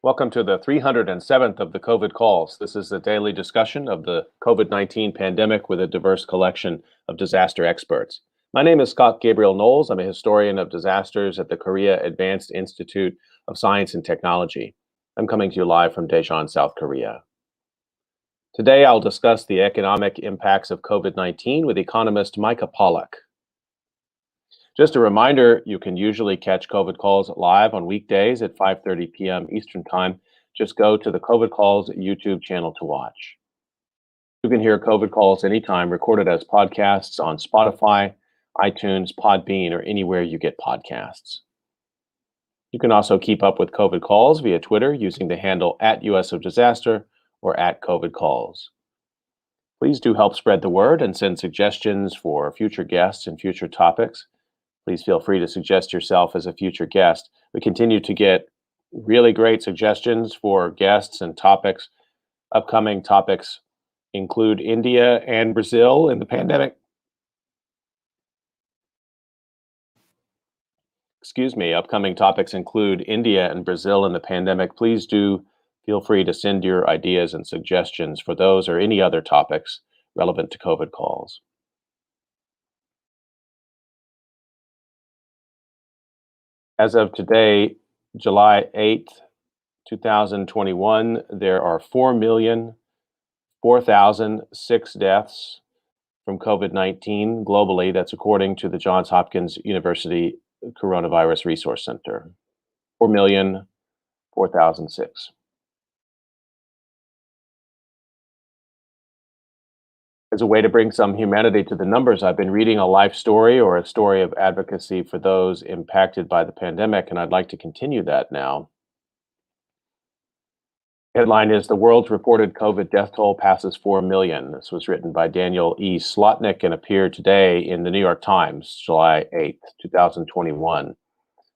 Welcome to the 307th of the COVID calls. This is a daily discussion of the COVID-19 pandemic with a diverse collection of disaster experts. My name is Scott Gabriel Knowles. I'm a historian of disasters at the Korea Advanced Institute of Science and Technology. I'm coming to you live from Daejeon, South Korea. Today, I'll discuss the economic impacts of COVID-19 with economist Micah Pollack. Just a reminder, you can usually catch COVID Calls live on weekdays at 5:30 p.m. Eastern Time. Just go to the COVID Calls YouTube channel to watch. You can hear COVID Calls anytime, recorded as podcasts on Spotify, iTunes, Podbean, or anywhere you get podcasts. You can also keep up with COVID Calls via Twitter using the handle @USOFDisaster or @COVID Calls. Please do help spread the word and send suggestions for future guests and future topics. Please feel free to suggest yourself as a future guest. We continue to get really great suggestions for guests and topics. Upcoming topics include India and Brazil in the pandemic. Upcoming topics include India and Brazil in the pandemic. Please do feel free to send your ideas and suggestions for those or any other topics relevant to COVID calls. As of today, July 8th, 2021, there are 4,004,006 deaths from COVID-19 globally. That's according to the Johns Hopkins University Coronavirus Resource Center. 4,004,006. As a way to bring some humanity to the numbers, I've been reading a life story or a story of advocacy for those impacted by the pandemic, and I'd like to continue that now. Headline is, "The World's Reported COVID Death Toll Passes 4 Million." This was written by Daniel E. Slotnick and appeared today in the New York Times, July 8th, 2021.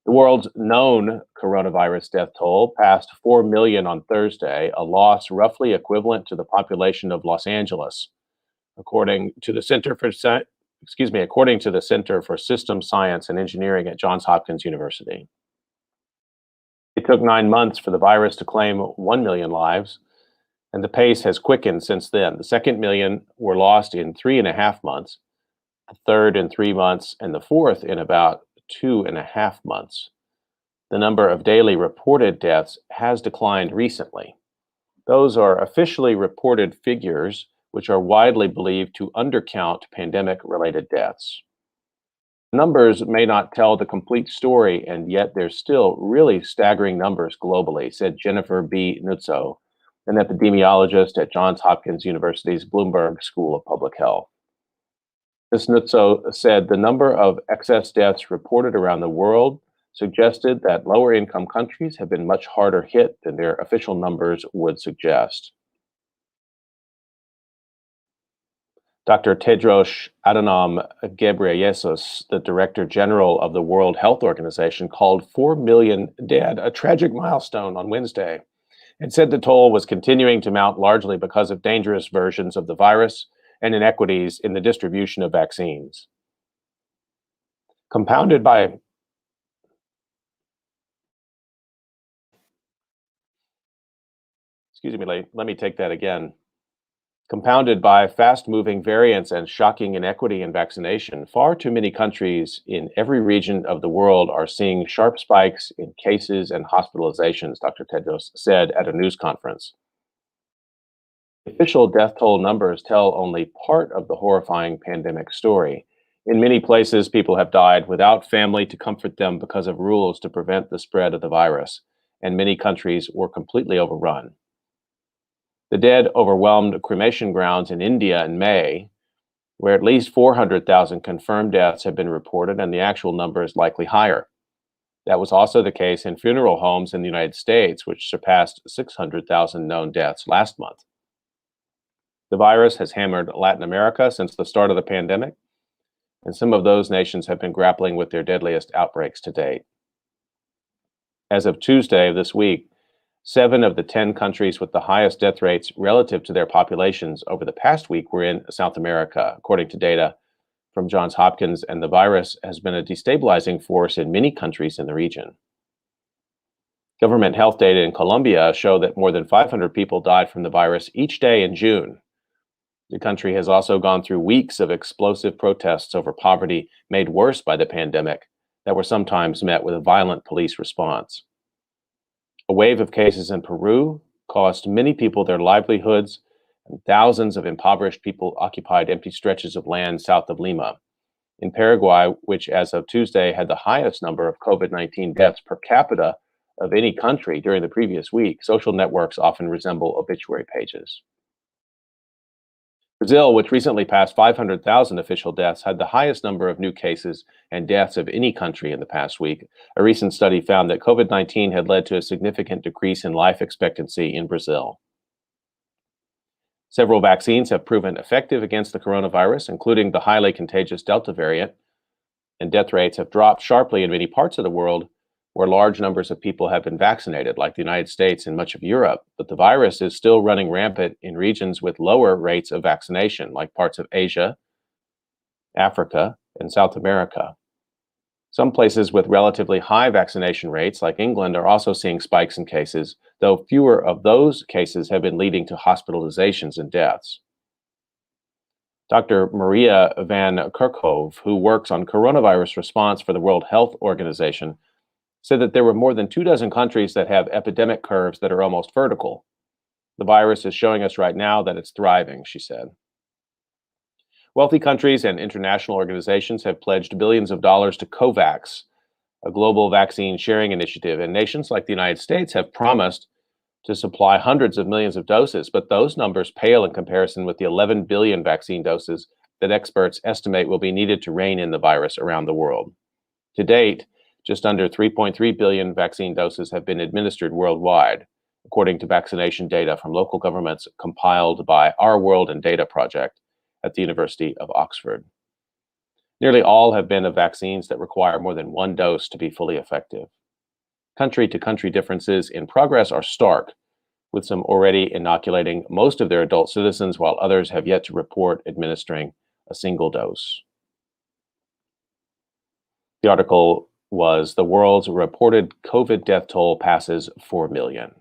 The world's known coronavirus death toll passed 4 million on Thursday, a loss roughly equivalent to the population of Los Angeles, according to the Center for Systems Science and Engineering at Johns Hopkins University. It took 9 months for the virus to claim 1 million lives, and the pace has quickened since then. The second million were lost in 3.5 months, the third in 3 months, and the fourth in about 2.5 months. The number of daily reported deaths has declined recently. Those are officially reported figures, which are widely believed to undercount pandemic-related deaths. Numbers may not tell the complete story, and yet they're still really staggering numbers globally, said Jennifer B. Nuzzo, an epidemiologist at Johns Hopkins University's Bloomberg School of Public Health. Ms. Nuzzo said the number of excess deaths reported around the world suggested that lower-income countries have been much harder hit than their official numbers would suggest. Dr. Tedros Adhanom Ghebreyesus, the Director General of the World Health Organization, called 4 million dead a tragic milestone on Wednesday and said the toll was continuing to mount largely because of dangerous versions of the virus and inequities in the distribution of vaccines. Compounded by let me take that again. Compounded by fast-moving variants and shocking inequity in vaccination, far too many countries in every region of the world are seeing sharp spikes in cases and hospitalizations, Dr. Tedros said at a news conference. Official death toll numbers tell only part of the horrifying pandemic story. In many places, people have died without family to comfort them because of rules to prevent the spread of the virus, and many countries were completely overrun. The dead overwhelmed cremation grounds in India in May, where at least 400,000 confirmed deaths have been reported, and the actual number is likely higher. That was also the case in funeral homes in the United States, which surpassed 600,000 known deaths last month. The virus has hammered Latin America since the start of the pandemic, and some of those nations have been grappling with their deadliest outbreaks to date. As of Tuesday of this week, 7 of the 10 countries with the highest death rates relative to their populations over the past week were in South America, according to data from Johns Hopkins, and the virus has been a destabilizing force in many countries in the region. Government health data in Colombia show that more than 500 people died from the virus each day in June. The country has also gone through weeks of explosive protests over poverty made worse by the pandemic that were sometimes met with a violent police response. A wave of cases in Peru cost many people their livelihoods, and thousands of impoverished people occupied empty stretches of land south of Lima. In Paraguay, which as of Tuesday had the highest number of COVID-19 deaths per capita of any country during the previous week, social networks often resemble obituary pages. Brazil, which recently passed 500,000 official deaths, had the highest number of new cases and deaths of any country in the past week. A recent study found that COVID-19 had led to a significant decrease in life expectancy in Brazil. Several vaccines have proven effective against the coronavirus, including the highly contagious Delta variant, and death rates have dropped sharply in many parts of the world where large numbers of people have been vaccinated, like the United States and much of Europe. But the virus is still running rampant in regions with lower rates of vaccination, like parts of Asia, Africa, and South America. Some places with relatively high vaccination rates, like England, are also seeing spikes in cases, though fewer of those cases have been leading to hospitalizations and deaths. Dr. Maria van Kerkhove, who works on coronavirus response for the World Health Organization, said that there were more than 24 countries that have epidemic curves that are almost vertical. The virus is showing us right now that it's thriving, she said. Wealthy countries and international organizations have pledged billions of dollars to COVAX, a global vaccine sharing initiative, and nations like the United States have promised to supply hundreds of millions of doses, but those numbers pale in comparison with the 11 billion vaccine doses that experts estimate will be needed to rein in the virus around the world. To date, just under 3.3 billion vaccine doses have been administered worldwide, according to vaccination data from local governments compiled by Our World in Data Project at the University of Oxford. Nearly all have been of vaccines that require more than one dose to be fully effective. Country-to-country differences in progress are stark, with some already inoculating most of their adult citizens, while others have yet to report administering a single dose. The article was "The World's Reported COVID Death Toll Passes 4 Million."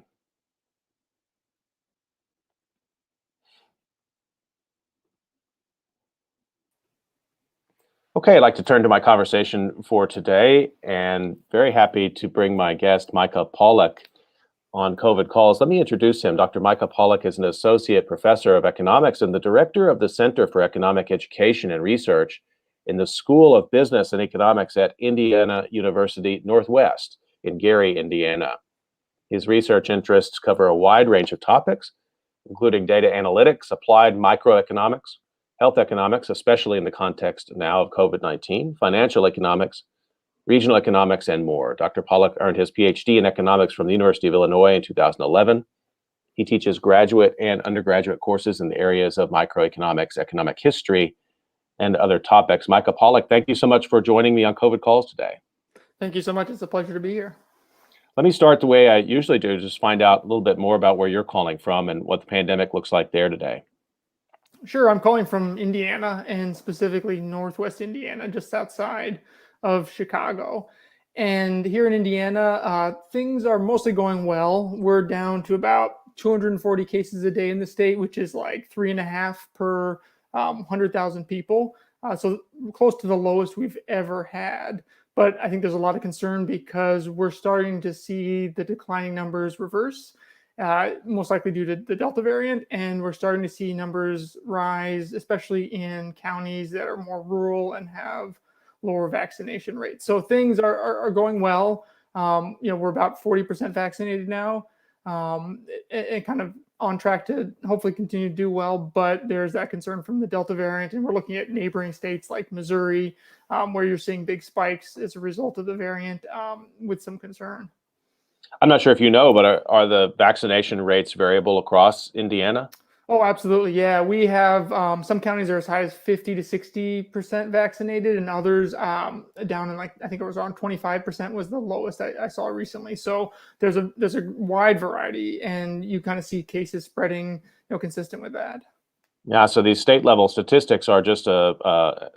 Okay, I'd like to turn to my conversation for today, and very happy to bring my guest, Micah Pollack, on COVID Calls. Let me introduce him. Dr. Micah Pollack is an associate professor of economics and the director of the Center for Economic Education and Research in the School of Business and Economics at Indiana University Northwest in Gary, Indiana. His research interests cover a wide range of topics, including data analytics, applied microeconomics, health economics, especially in the context now of COVID-19, financial economics, regional economics, and more. Dr. Pollack earned his PhD in economics from the University of Illinois in 2011. He teaches graduate and undergraduate courses in the areas of microeconomics, economic history, and other topics. Micah Pollack, thank you so much for joining me on COVID Calls today. Thank you so much. It's a pleasure to be here. Let me start the way I usually do, just find out a little bit more about where you're calling from and what the pandemic looks like there today. Sure. I'm calling from Indiana, and specifically Northwest Indiana, just outside of Chicago. And here in Indiana, things are mostly going well. We're down to about 240 cases a day in the state, which is like 3.5 per 100,000 people. So close to the lowest we've ever had. But I think there's a lot of concern because we're starting to see the declining numbers reverse, most likely due to the Delta variant. And we're starting to see numbers rise, especially in counties that are more rural and have lower vaccination rates. So things are going well. We're about 40% vaccinated now, and kind of on track to hopefully continue to do well. But there's that concern from the Delta variant, and we're looking at neighboring states like Missouri, where you're seeing big spikes as a result of the variant, with some concern. I'm not sure if you know, but are the vaccination rates variable across Indiana? Oh, absolutely. Yeah, we have some counties are as high as 50 to 60% vaccinated, and others down in, like, I think it was around 25% was the lowest I saw recently. So there's a wide variety, and you kind of see cases spreading, consistent with that. Yeah. So these state level statistics are just a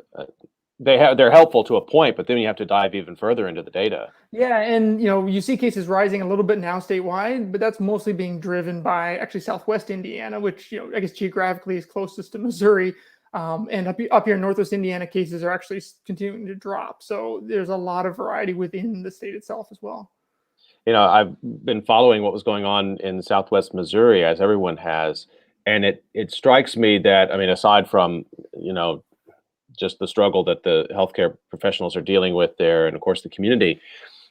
they're helpful to a point, but then you have to dive even further into the data. Yeah, and you see cases rising a little bit now statewide, but that's mostly being driven by actually Southwest Indiana, which I guess geographically is closest to Missouri. And up here in Northwest Indiana, cases are actually continuing to drop. So there's a lot of variety within the state itself as well. I've been following what was going on in Southwest Missouri, as everyone has, and it strikes me that, I mean, aside from just the struggle that the healthcare professionals are dealing with there, and of course the community,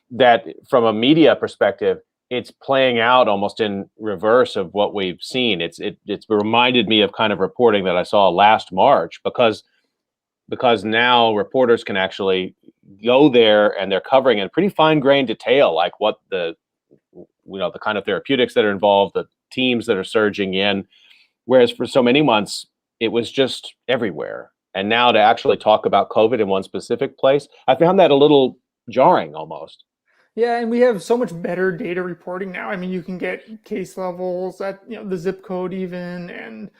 that from a media perspective, it's playing out almost in reverse of what we've seen. It's reminded me of kind of reporting that I saw last March, because now reporters can actually go there and they're covering in pretty fine-grained detail, like what the kind of therapeutics that are involved, the teams that are surging in, whereas for so many months it was just everywhere. And now to actually talk about COVID in one specific place, I found that a little jarring almost. Yeah, and we have so much better data reporting now. I mean, you can get case levels at the zip code even, and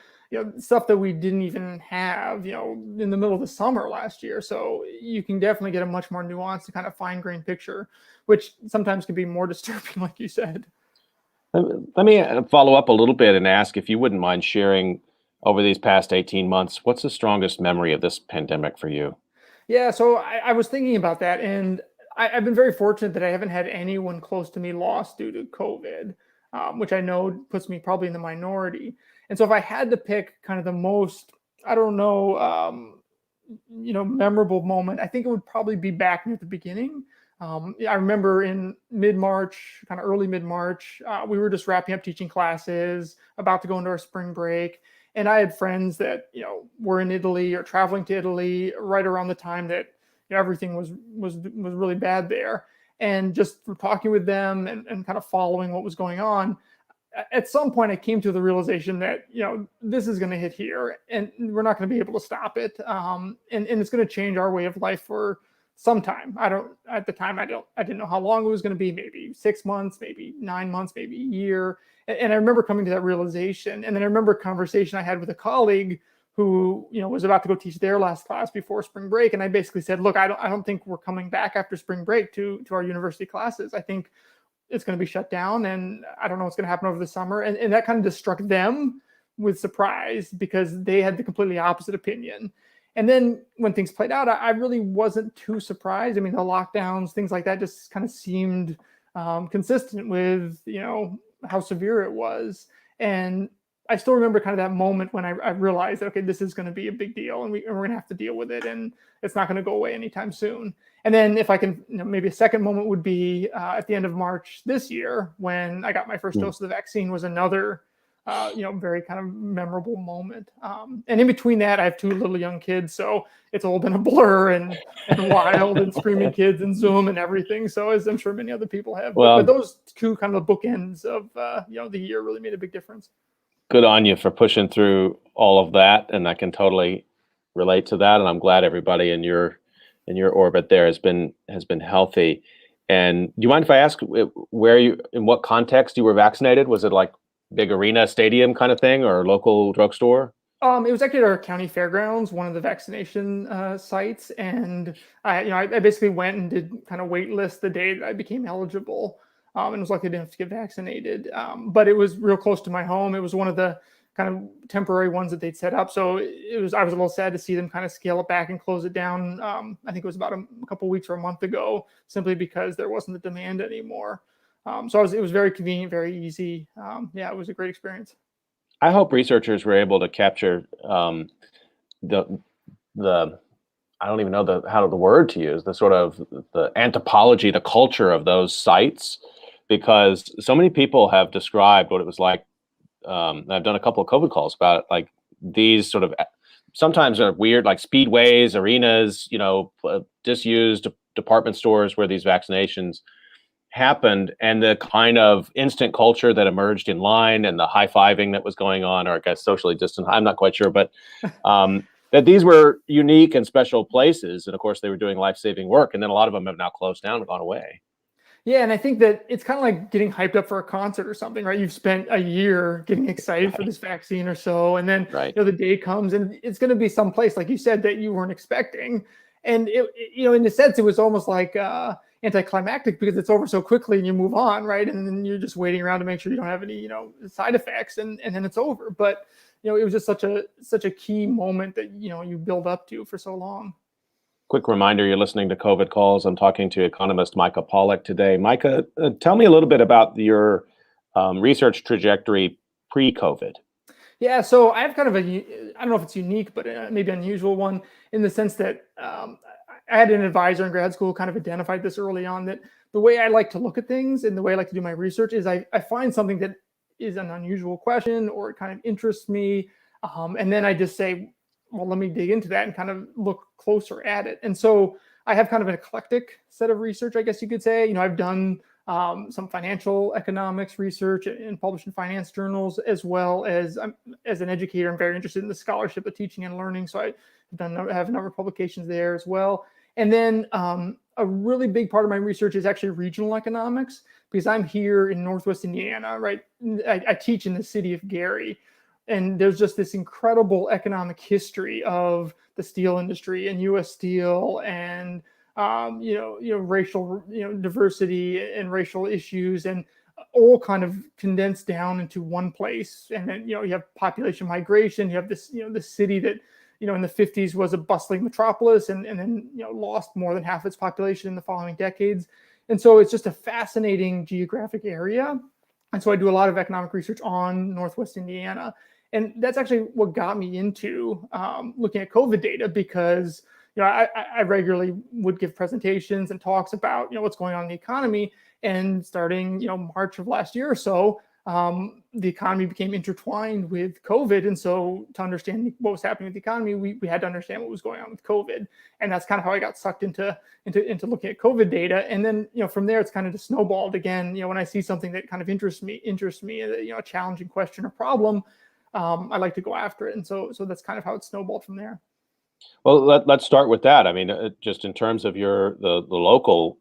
stuff that we didn't even have in the middle of the summer last year. So you can definitely get a much more nuanced kind of fine-grained picture, which sometimes can be more disturbing, like you said. Let me follow up a little bit and ask if you wouldn't mind sharing, over these past 18 months, what's the strongest memory of this pandemic for you? Yeah, so I was thinking about that, and I've been very fortunate that I haven't had anyone close to me lost due to COVID, which I know puts me probably in the minority. And so if I had to pick kind of the most, I don't know, memorable moment, I think it would probably be back near the beginning. I remember in mid-March, kind of early mid-March, we were just wrapping up teaching classes, about to go into our spring break. And I had friends that, were in Italy or traveling to Italy right around the time that everything was really bad there. And just from talking with them and kind of following what was going on, at some point I came to the realization that, this is going to hit here and we're not going to be able to stop it. And it's going to change our way of life for some time. At the time, I didn't know how long it was going to be, maybe 6 months, maybe 9 months, maybe a year. And I remember coming to that realization. And then I remember a conversation I had with a colleague who, was about to go teach their last class before spring break. And I basically said, look, I don't think we're coming back after spring break to our university classes. I think it's going to be shut down, and I don't know what's going to happen over the summer. And that kind of just struck them with surprise, because they had the completely opposite opinion. And then when things played out, I really wasn't too surprised. I mean, the lockdowns, things like that just kind of seemed consistent with, how severe it was. And I still remember kind of that moment when I realized, okay, this is going to be a big deal, and we're going to have to deal with it, and it's not going to go away anytime soon. And then if I can, maybe a second moment would be at the end of March this year, when I got my first dose of the vaccine, was another, very kind of memorable moment. And in between that, I have two little young kids, so it's all been a blur and wild and screaming kids and Zoom and everything. So, as I'm sure many other people have, Well, but those two kind of bookends of the year really made a big difference. Good on you for pushing through all of that, and I can totally relate to that. And I'm glad everybody in your orbit there has been healthy. And do you mind if I ask where you, in what context you were vaccinated? Was it like big arena stadium kind of thing, or local drugstore? It was actually at our county fairgrounds, one of the vaccination sites, and I basically went and did kind of wait list the day that I became eligible, and was lucky enough to get vaccinated. But it was real close to my home. It was one of the kind of temporary ones that they'd set up, so I was a little sad to see them kind of scale it back and close it down. I think it was about a couple weeks or a month ago, simply because there wasn't the demand anymore. So it was very convenient, very easy. It was a great experience. I hope researchers were able to capture the I don't even know the word to use, the sort of the anthropology, the culture of those sites, because so many people have described what it was like. I've done a couple of COVID calls about it, like these sort of sometimes are weird, like speedways, arenas, disused department stores where these vaccinations happened, and the kind of instant culture that emerged in line, and the high-fiving that was going on, or I guess socially distant, I'm not quite sure, but that these were unique and special places. And of course they were doing life-saving work, and then a lot of them have now closed down and gone away. Yeah, and I think that it's kind of like getting hyped up for a concert or something, right? You've spent a year getting excited for this vaccine or so, and then the day comes and it's going to be someplace, like you said, that you weren't expecting. And in a sense, it was almost like anticlimactic because it's over so quickly and you move on, right? And then you're just waiting around to make sure you don't have any, side effects, and then it's over. But it was just such a key moment that you build up to for so long. Quick reminder, you're listening to COVID Calls. I'm talking to economist Micah Pollock today. Micah, tell me a little bit about your research trajectory pre-COVID. Yeah, so I have kind of I don't know if it's unique, but maybe unusual one in the sense that I had an advisor in grad school who kind of identified this early on, that the way I like to look at things and the way I like to do my research is I find something that is an unusual question or it kind of interests me. And then I just say, well, let me dig into that and kind of look closer at it. And so I have kind of an eclectic set of research, I guess you could say. I've done some financial economics research and published in finance journals, as well as as an educator, I'm very interested in the scholarship of teaching and learning. So I have a number of publications there as well. And then a really big part of my research is actually regional economics, because I'm here in Northwest Indiana, right? I teach in the city of Gary. And there's just this incredible economic history of the steel industry and U.S. Steel and racial diversity and racial issues, and all kind of condensed down into one place. And then you have population migration. You have this this city that in the 50s was a bustling metropolis, and then lost more than half its population in the following decades. And so it's just a fascinating geographic area. And so I do a lot of economic research on Northwest Indiana. And that's actually what got me into looking at COVID data, because I regularly would give presentations and talks about what's going on in the economy. And starting March of last year or so, the economy became intertwined with COVID. And so to understand what was happening with the economy, we had to understand what was going on with COVID. And that's kind of how I got sucked into looking at COVID data. And then from there, it's kind of just snowballed again. When I see something that kind of interests me, a challenging question or problem, I like to go after it. And so that's kind of how it snowballed from there. Well, let's start with that. I mean, just in terms of the local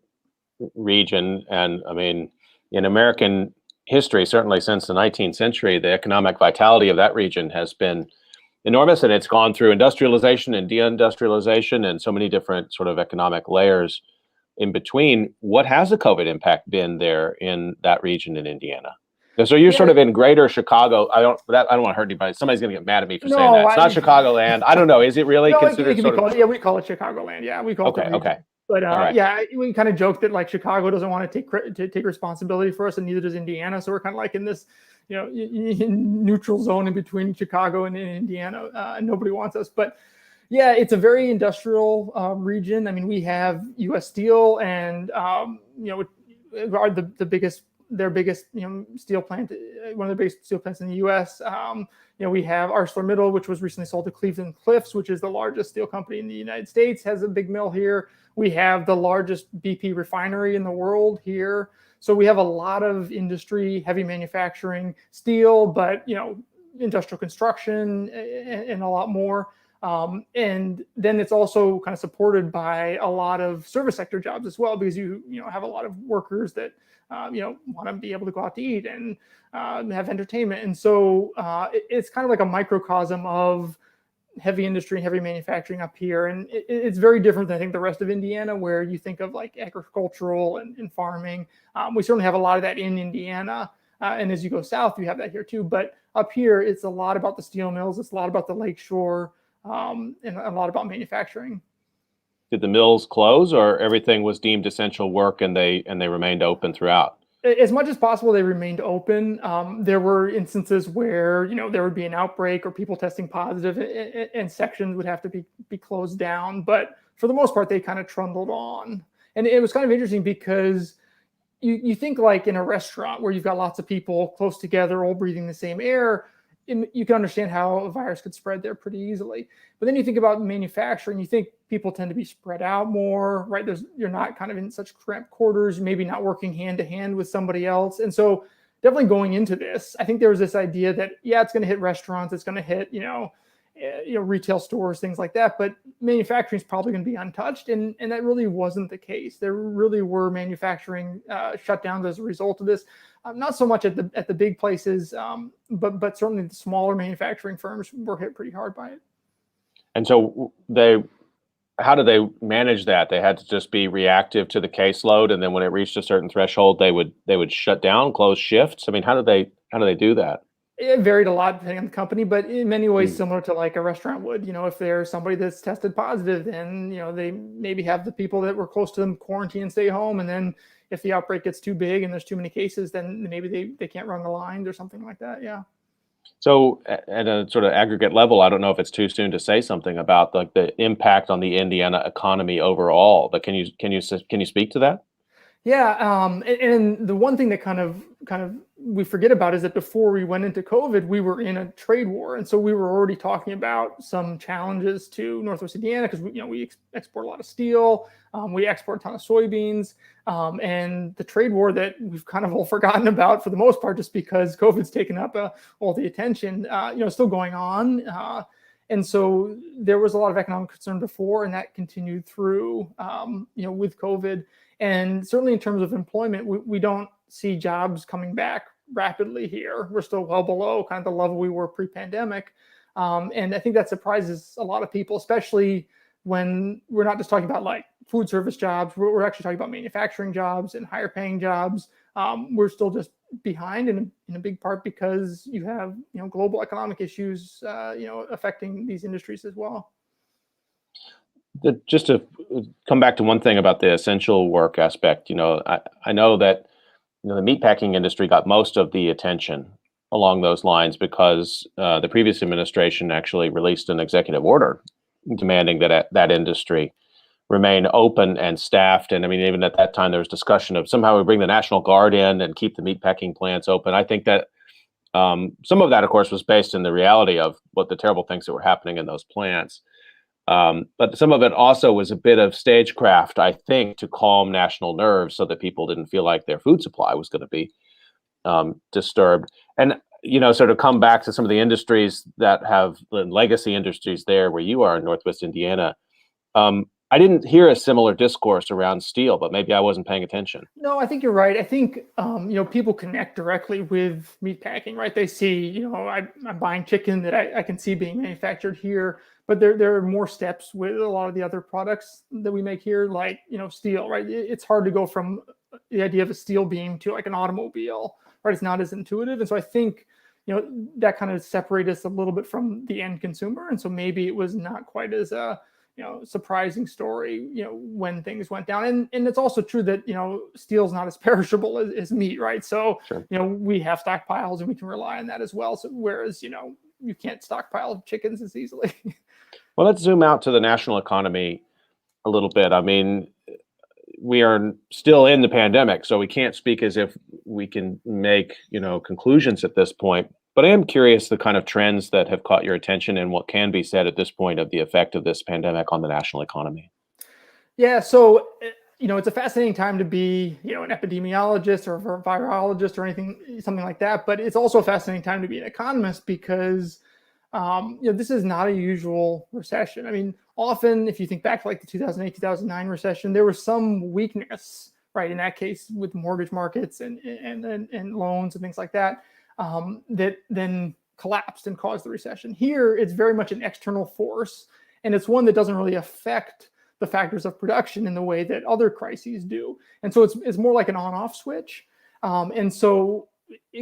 region, and I mean, in American history, certainly since the 19th century, the economic vitality of that region has been enormous, and it's gone through industrialization and deindustrialization and so many different sort of economic layers in between. What has the COVID impact been there in that region in Indiana? So you're sort of in greater Chicago. I don't want to hurt anybody. Somebody's going to get mad at me for saying that. It's not Chicagoland. I don't know. Is it really considered sort of? Yeah, we call it Chicagoland. Yeah, we call it the region. Okay. But yeah, we kind of joke that like Chicago doesn't want to take responsibility for us, and neither does Indiana. So we're kind of like in this, neutral zone in between Chicago and Indiana. And nobody wants us. But yeah, it's a very industrial region. I mean, we have U.S. Steel, and are the biggest. Their biggest, steel plant, one of the biggest steel plants in the U.S. We have ArcelorMittal, which was recently sold to Cleveland Cliffs, which is the largest steel company in the United States, has a big mill here. We have the largest BP refinery in the world here. So we have a lot of industry, heavy manufacturing, steel, but industrial construction and a lot more. And then it's also kind of supported by a lot of service sector jobs as well, because you have a lot of workers that want to be able to go out to eat and have entertainment. And so it's kind of like a microcosm of heavy industry and heavy manufacturing up here. And it's very different than I think the rest of Indiana, where you think of like agricultural and farming. We certainly have a lot of that in Indiana. And as you go south, you have that here too. But up here, it's a lot about the steel mills. It's a lot about the lakeshore, and a lot about manufacturing. Did the mills close, or everything was deemed essential work and they remained open throughout? As much as possible, they remained open. There were instances where there would be an outbreak or people testing positive, and sections would have to be closed down. But for the most part, they kind of trundled on. And it was kind of interesting because you think like in a restaurant where you've got lots of people close together, all breathing the same air, you can understand how a virus could spread there pretty easily. But then you think about manufacturing, you think people tend to be spread out more, right? You're not kind of in such cramped quarters, maybe not working hand to hand with somebody else. And so definitely going into this, I think there was this idea that, yeah, it's going to hit restaurants, it's going to hit, retail stores, things like that. But manufacturing is probably going to be untouched. And that really wasn't the case. There really were manufacturing shutdowns as a result of this. Not so much at the big places, but certainly the smaller manufacturing firms were hit pretty hard by it. And so they how do they manage that? They had to just be reactive to the caseload, and then when it reached a certain threshold, they would shut down, close shifts. I mean, how do they do that? It varied a lot depending on the company, but in many ways Mm. similar to like a restaurant would. If there's somebody that's tested positive, then they maybe have the people that were close to them quarantine and stay home, and then if the outbreak gets too big and there's too many cases, then maybe they can't run the lines or something like that. Yeah. So at a sort of aggregate level, I don't know if it's too soon to say something about like the impact on the Indiana economy overall, but can you speak to that? Yeah, and the one thing that kind of we forget about is that before we went into COVID, we were in a trade war, and so we were already talking about some challenges to Northwest Indiana because we export a lot of steel, we export a ton of soybeans, and the trade war that we've kind of all forgotten about for the most part, just because COVID's taken up all the attention, still going on. And so there was a lot of economic concern before, and that continued through, with COVID. And certainly in terms of employment, we don't see jobs coming back rapidly here. We're still well below kind of the level we were pre-pandemic. And I think that surprises a lot of people, especially when we're not just talking about like food service jobs. We're actually talking about manufacturing jobs and higher paying jobs. We're still just behind in a big part because you have global economic issues affecting these industries as well. Just to come back to one thing about the essential work aspect, I know that the meatpacking industry got most of the attention along those lines because the previous administration actually released an executive order demanding that that industry remain open and staffed. And I mean, even at that time, there was discussion of somehow we bring the National Guard in and keep the meatpacking plants open. I think that some of that, of course, was based in the reality of what the terrible things that were happening in those plants. But some of it also was a bit of stagecraft, I think, to calm national nerves so that people didn't feel like their food supply was going to be disturbed. And, sort of come back to some of the industries that have legacy industries there where you are in Northwest Indiana. I didn't hear a similar discourse around steel, but maybe I wasn't paying attention. No, I think you're right. I think people connect directly with meat packing, right? They see, I'm buying chicken that I can see being manufactured here, but there are more steps with a lot of the other products that we make here, like steel, right? It's hard to go from the idea of a steel beam to like an automobile, right? It's not as intuitive, and so I think that kind of separated us a little bit from the end consumer, and so maybe it was not quite as surprising story, when things went down. And it's also true that, steel's not as perishable as meat, right? So, Sure. We have stockpiles and we can rely on that as well. So, whereas, you can't stockpile chickens as easily. Well, let's zoom out to the national economy a little bit. I mean, we are still in the pandemic, so we can't speak as if we can make, conclusions at this point. But I am curious the kind of trends that have caught your attention and what can be said at this point of the effect of this pandemic on the national economy. Yeah. So, it's a fascinating time to be, an epidemiologist or a virologist or something like that. But it's also a fascinating time to be an economist because, this is not a usual recession. I mean, often if you think back to like the 2008, 2009 recession, there was some weakness, right? In that case with mortgage markets and loans and things like that, that then collapsed and caused the recession. Here, it's very much an external force, and it's one that doesn't really affect the factors of production in the way that other crises do. And so it's more like an on-off switch. And so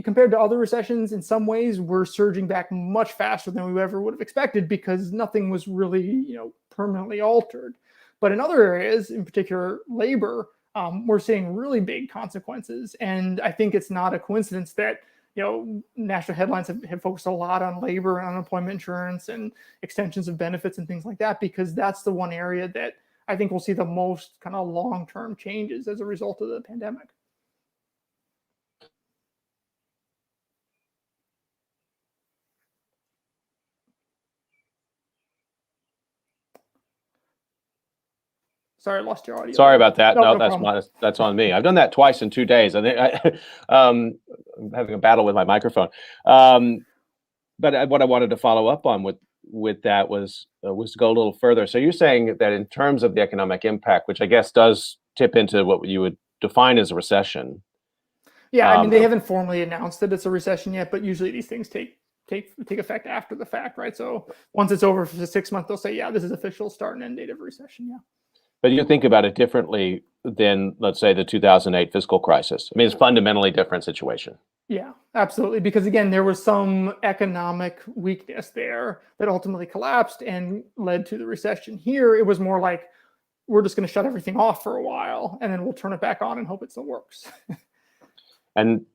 compared to other recessions, in some ways, we're surging back much faster than we ever would have expected because nothing was really, permanently altered. But in other areas, in particular labor, we're seeing really big consequences. And I think it's not a coincidence that national headlines have focused a lot on labor and unemployment insurance and extensions of benefits and things like that, because that's the one area that I think we'll see the most kind of long-term changes as a result of the pandemic. Sorry, I lost your audio Sorry there. about that. No, No, no problem. that's on me. I've done that twice in 2 days. I think I'm having a battle with my microphone. But what I wanted to follow up on with that was to go a little further. So you're saying that in terms of the economic impact, which I guess does tip into what you would define as a recession. Yeah, I mean, Um, they haven't formally announced that it's a recession yet, but usually these things take take effect after the fact, right? So once it's over for the 6 months, they'll say, yeah, this is official start and end date of recession. Yeah. But you think about it differently than, let's say, the 2008 fiscal crisis. I mean, it's a fundamentally different situation. Yeah, absolutely. Because again, there was some economic weakness there that ultimately collapsed and led to the recession. Here, it was more like we're just going to shut everything off for a while and then we'll turn it back on and hope it still works. And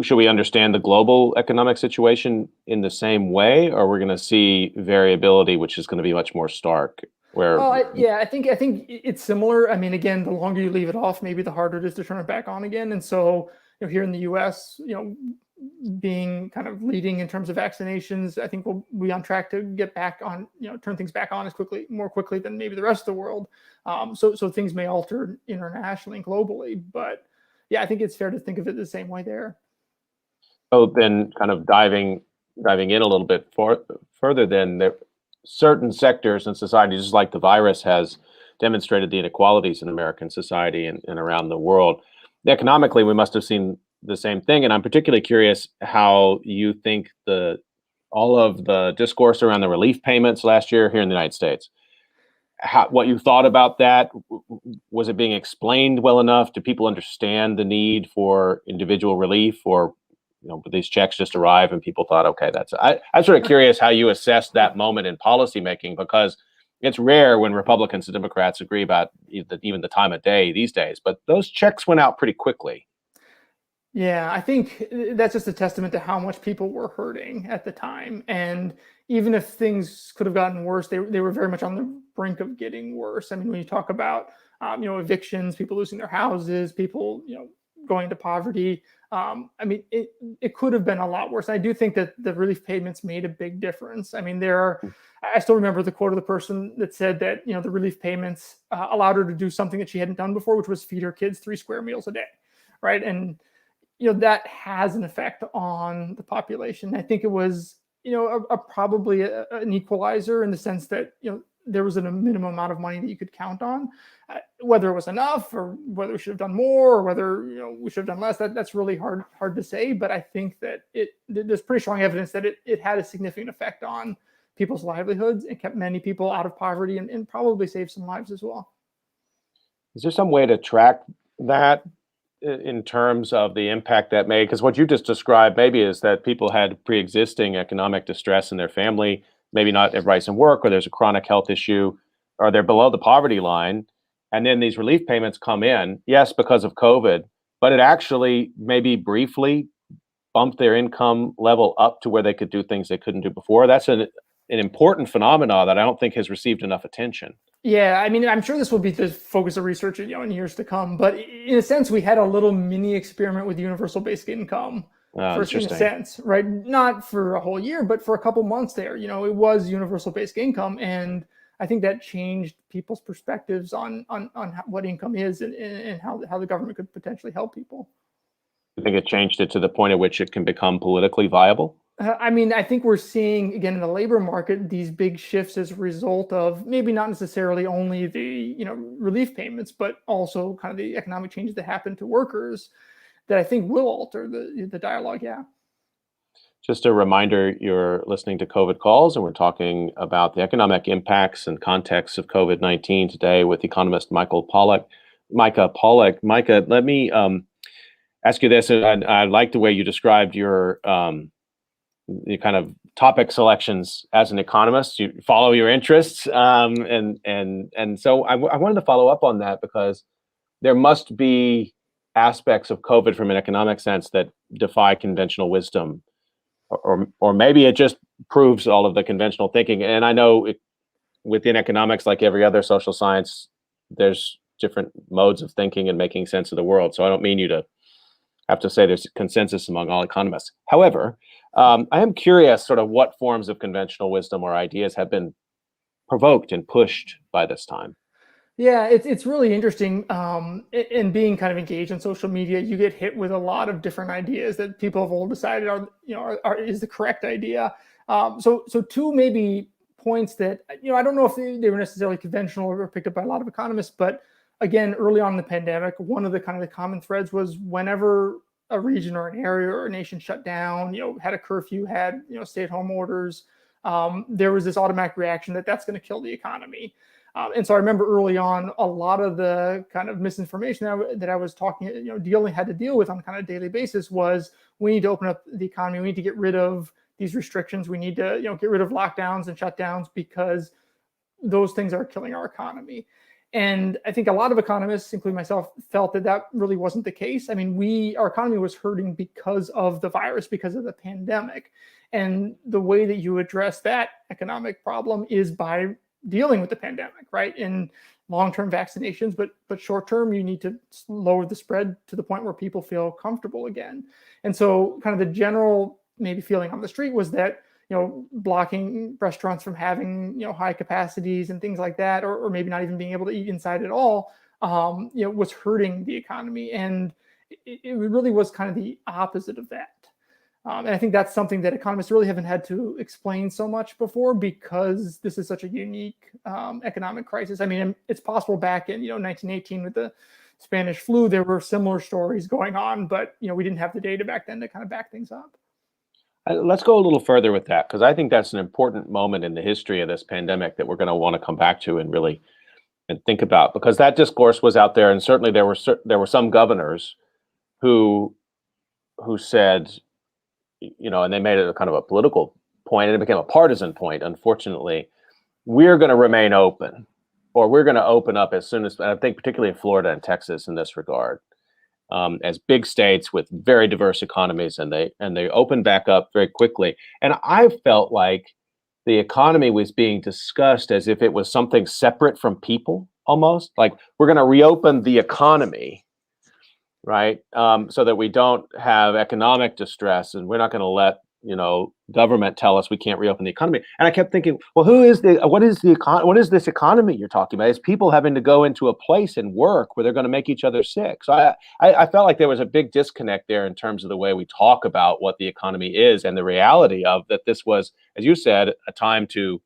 should we understand the global economic situation in the same way, or we're going to see variability, which is going to be much more stark? Where, yeah, I think it's similar. I mean, again, the longer you leave it off, maybe the harder it is to turn it back on again. And so, here in the U.S., being kind of leading in terms of vaccinations, I think we'll be on track to get back on, turn things back on more quickly than maybe the rest of the world. So things may alter internationally and globally, but yeah, I think it's fair to think of it the same way there. So then, kind of diving in a little bit further, then there certain sectors in society, just like the virus has demonstrated the inequalities in American society and around the world. Economically, we must have seen the same thing. And I'm particularly curious how you think all of the discourse around the relief payments last year here in the United States, what you thought about that. Was it being explained well enough? Do people understand the need for individual relief, or these checks just arrive and people thought, okay, I'm sort of curious how you assess that moment in policymaking, because it's rare when Republicans and Democrats agree about even the time of day these days, but those checks went out pretty quickly. Yeah, I think that's just a testament to how much people were hurting at the time. And even if things could have gotten worse, they were very much on the brink of getting worse. I mean, when you talk about, evictions, people losing their houses, people, going into poverty, I mean, it could have been a lot worse. I do think that the relief payments made a big difference. I mean, I still remember the quote of the person that said that, the relief payments allowed her to do something that she hadn't done before, which was feed her kids 3 square meals a day. Right. And, that has an effect on the population. I think it was, probably an equalizer in the sense that, there was a minimum amount of money that you could count on. Whether it was enough or whether we should have done more or whether, we should have done less, that's really hard to say. But I think that there's pretty strong evidence that it had a significant effect on people's livelihoods and kept many people out of poverty and probably saved some lives as well. Is there some way to track that in terms of the impact that made? Because what you just described maybe is that people had pre-existing economic distress in their family. Maybe not everybody's in work, or there's a chronic health issue, or they're below the poverty line. And then these relief payments come in, yes, because of COVID, but it actually maybe briefly bumped their income level up to where they could do things they couldn't do before. That's an important phenomenon that I don't think has received enough attention. Yeah, I mean, I'm sure this will be the focus of research, in years to come. But in a sense, we had a little mini experiment with universal basic income. In a sense, right? Not for a whole year, but for a couple months there. It was universal basic income, and I think that changed people's perspectives on what income is and how the government could potentially help people. You think it changed it to the point at which it can become politically viable? I mean, I think we're seeing, again, in the labor market, these big shifts as a result of maybe not necessarily only the, relief payments, but also kind of the economic changes that happen to workers that I think will alter the dialogue. Yeah. Just a reminder, you're listening to COVID Calls, and we're talking about the economic impacts and context of COVID-19 today with economist Micah Pollack. Micah, let me ask you this. I like the way you described your kind of topic selections as an economist. You follow your interests, and so I wanted to follow up on that, because there must be aspects of COVID from an economic sense that defy conventional wisdom, or maybe it just proves all of the conventional thinking. And I know within economics, like every other social science, there's different modes of thinking and making sense of the world. So I don't mean you to have to say there's consensus among all economists. However, I am curious sort of what forms of conventional wisdom or ideas have been provoked and pushed by this time. Yeah, it's really interesting. In being kind of engaged in social media, you get hit with a lot of different ideas that people have all decided is the correct idea. So two maybe points that I don't know if they were necessarily conventional or picked up by a lot of economists, but again, early on in the pandemic, one of the kind of the common threads was whenever a region or an area or a nation shut down, had a curfew, had stay-at-home orders, there was this automatic reaction that that's going to kill the economy. And so I remember early on, a lot of the kind of misinformation that I was had to deal with on kind of a daily basis was, we need to open up the economy. We need to get rid of these restrictions. We need to, get rid of lockdowns and shutdowns because those things are killing our economy. And I think a lot of economists, including myself, felt that that really wasn't the case. I mean, our economy was hurting because of the virus, because of the pandemic. And the way that you address that economic problem is by dealing with the pandemic, right? And long-term vaccinations, but short-term, you need to lower the spread to the point where people feel comfortable again. And so kind of the general maybe feeling on the street was that, blocking restaurants from having, high capacities and things like that, or maybe not even being able to eat inside at all, was hurting the economy. And it really was kind of the opposite of that. And I think that's something that economists really haven't had to explain so much before, because this is such a unique economic crisis. I mean, it's possible back in 1918 with the Spanish flu, there were similar stories going on, but we didn't have the data back then to kind of back things up. Let's go a little further with that, because I think that's an important moment in the history of this pandemic that we're going to want to come back to and really and think about, because that discourse was out there, and certainly there were some governors who said, and they made it a kind of a political point, and it became a partisan point, unfortunately. We're going to remain open, or we're going to open up as soon as, I think particularly in Florida and Texas in this regard, as big states with very diverse economies, and they opened back up very quickly. And I felt like the economy was being discussed as if it was something separate from people, almost like we're going to reopen the economy, right? So that we don't have economic distress, and we're not going to let government tell us we can't reopen the economy. And I kept thinking, well, what is this economy you're talking about? It's people having to go into a place and work where they're going to make each other sick. So I felt like there was a big disconnect there in terms of the way we talk about what the economy is, and the reality of that this was, as you said, a time to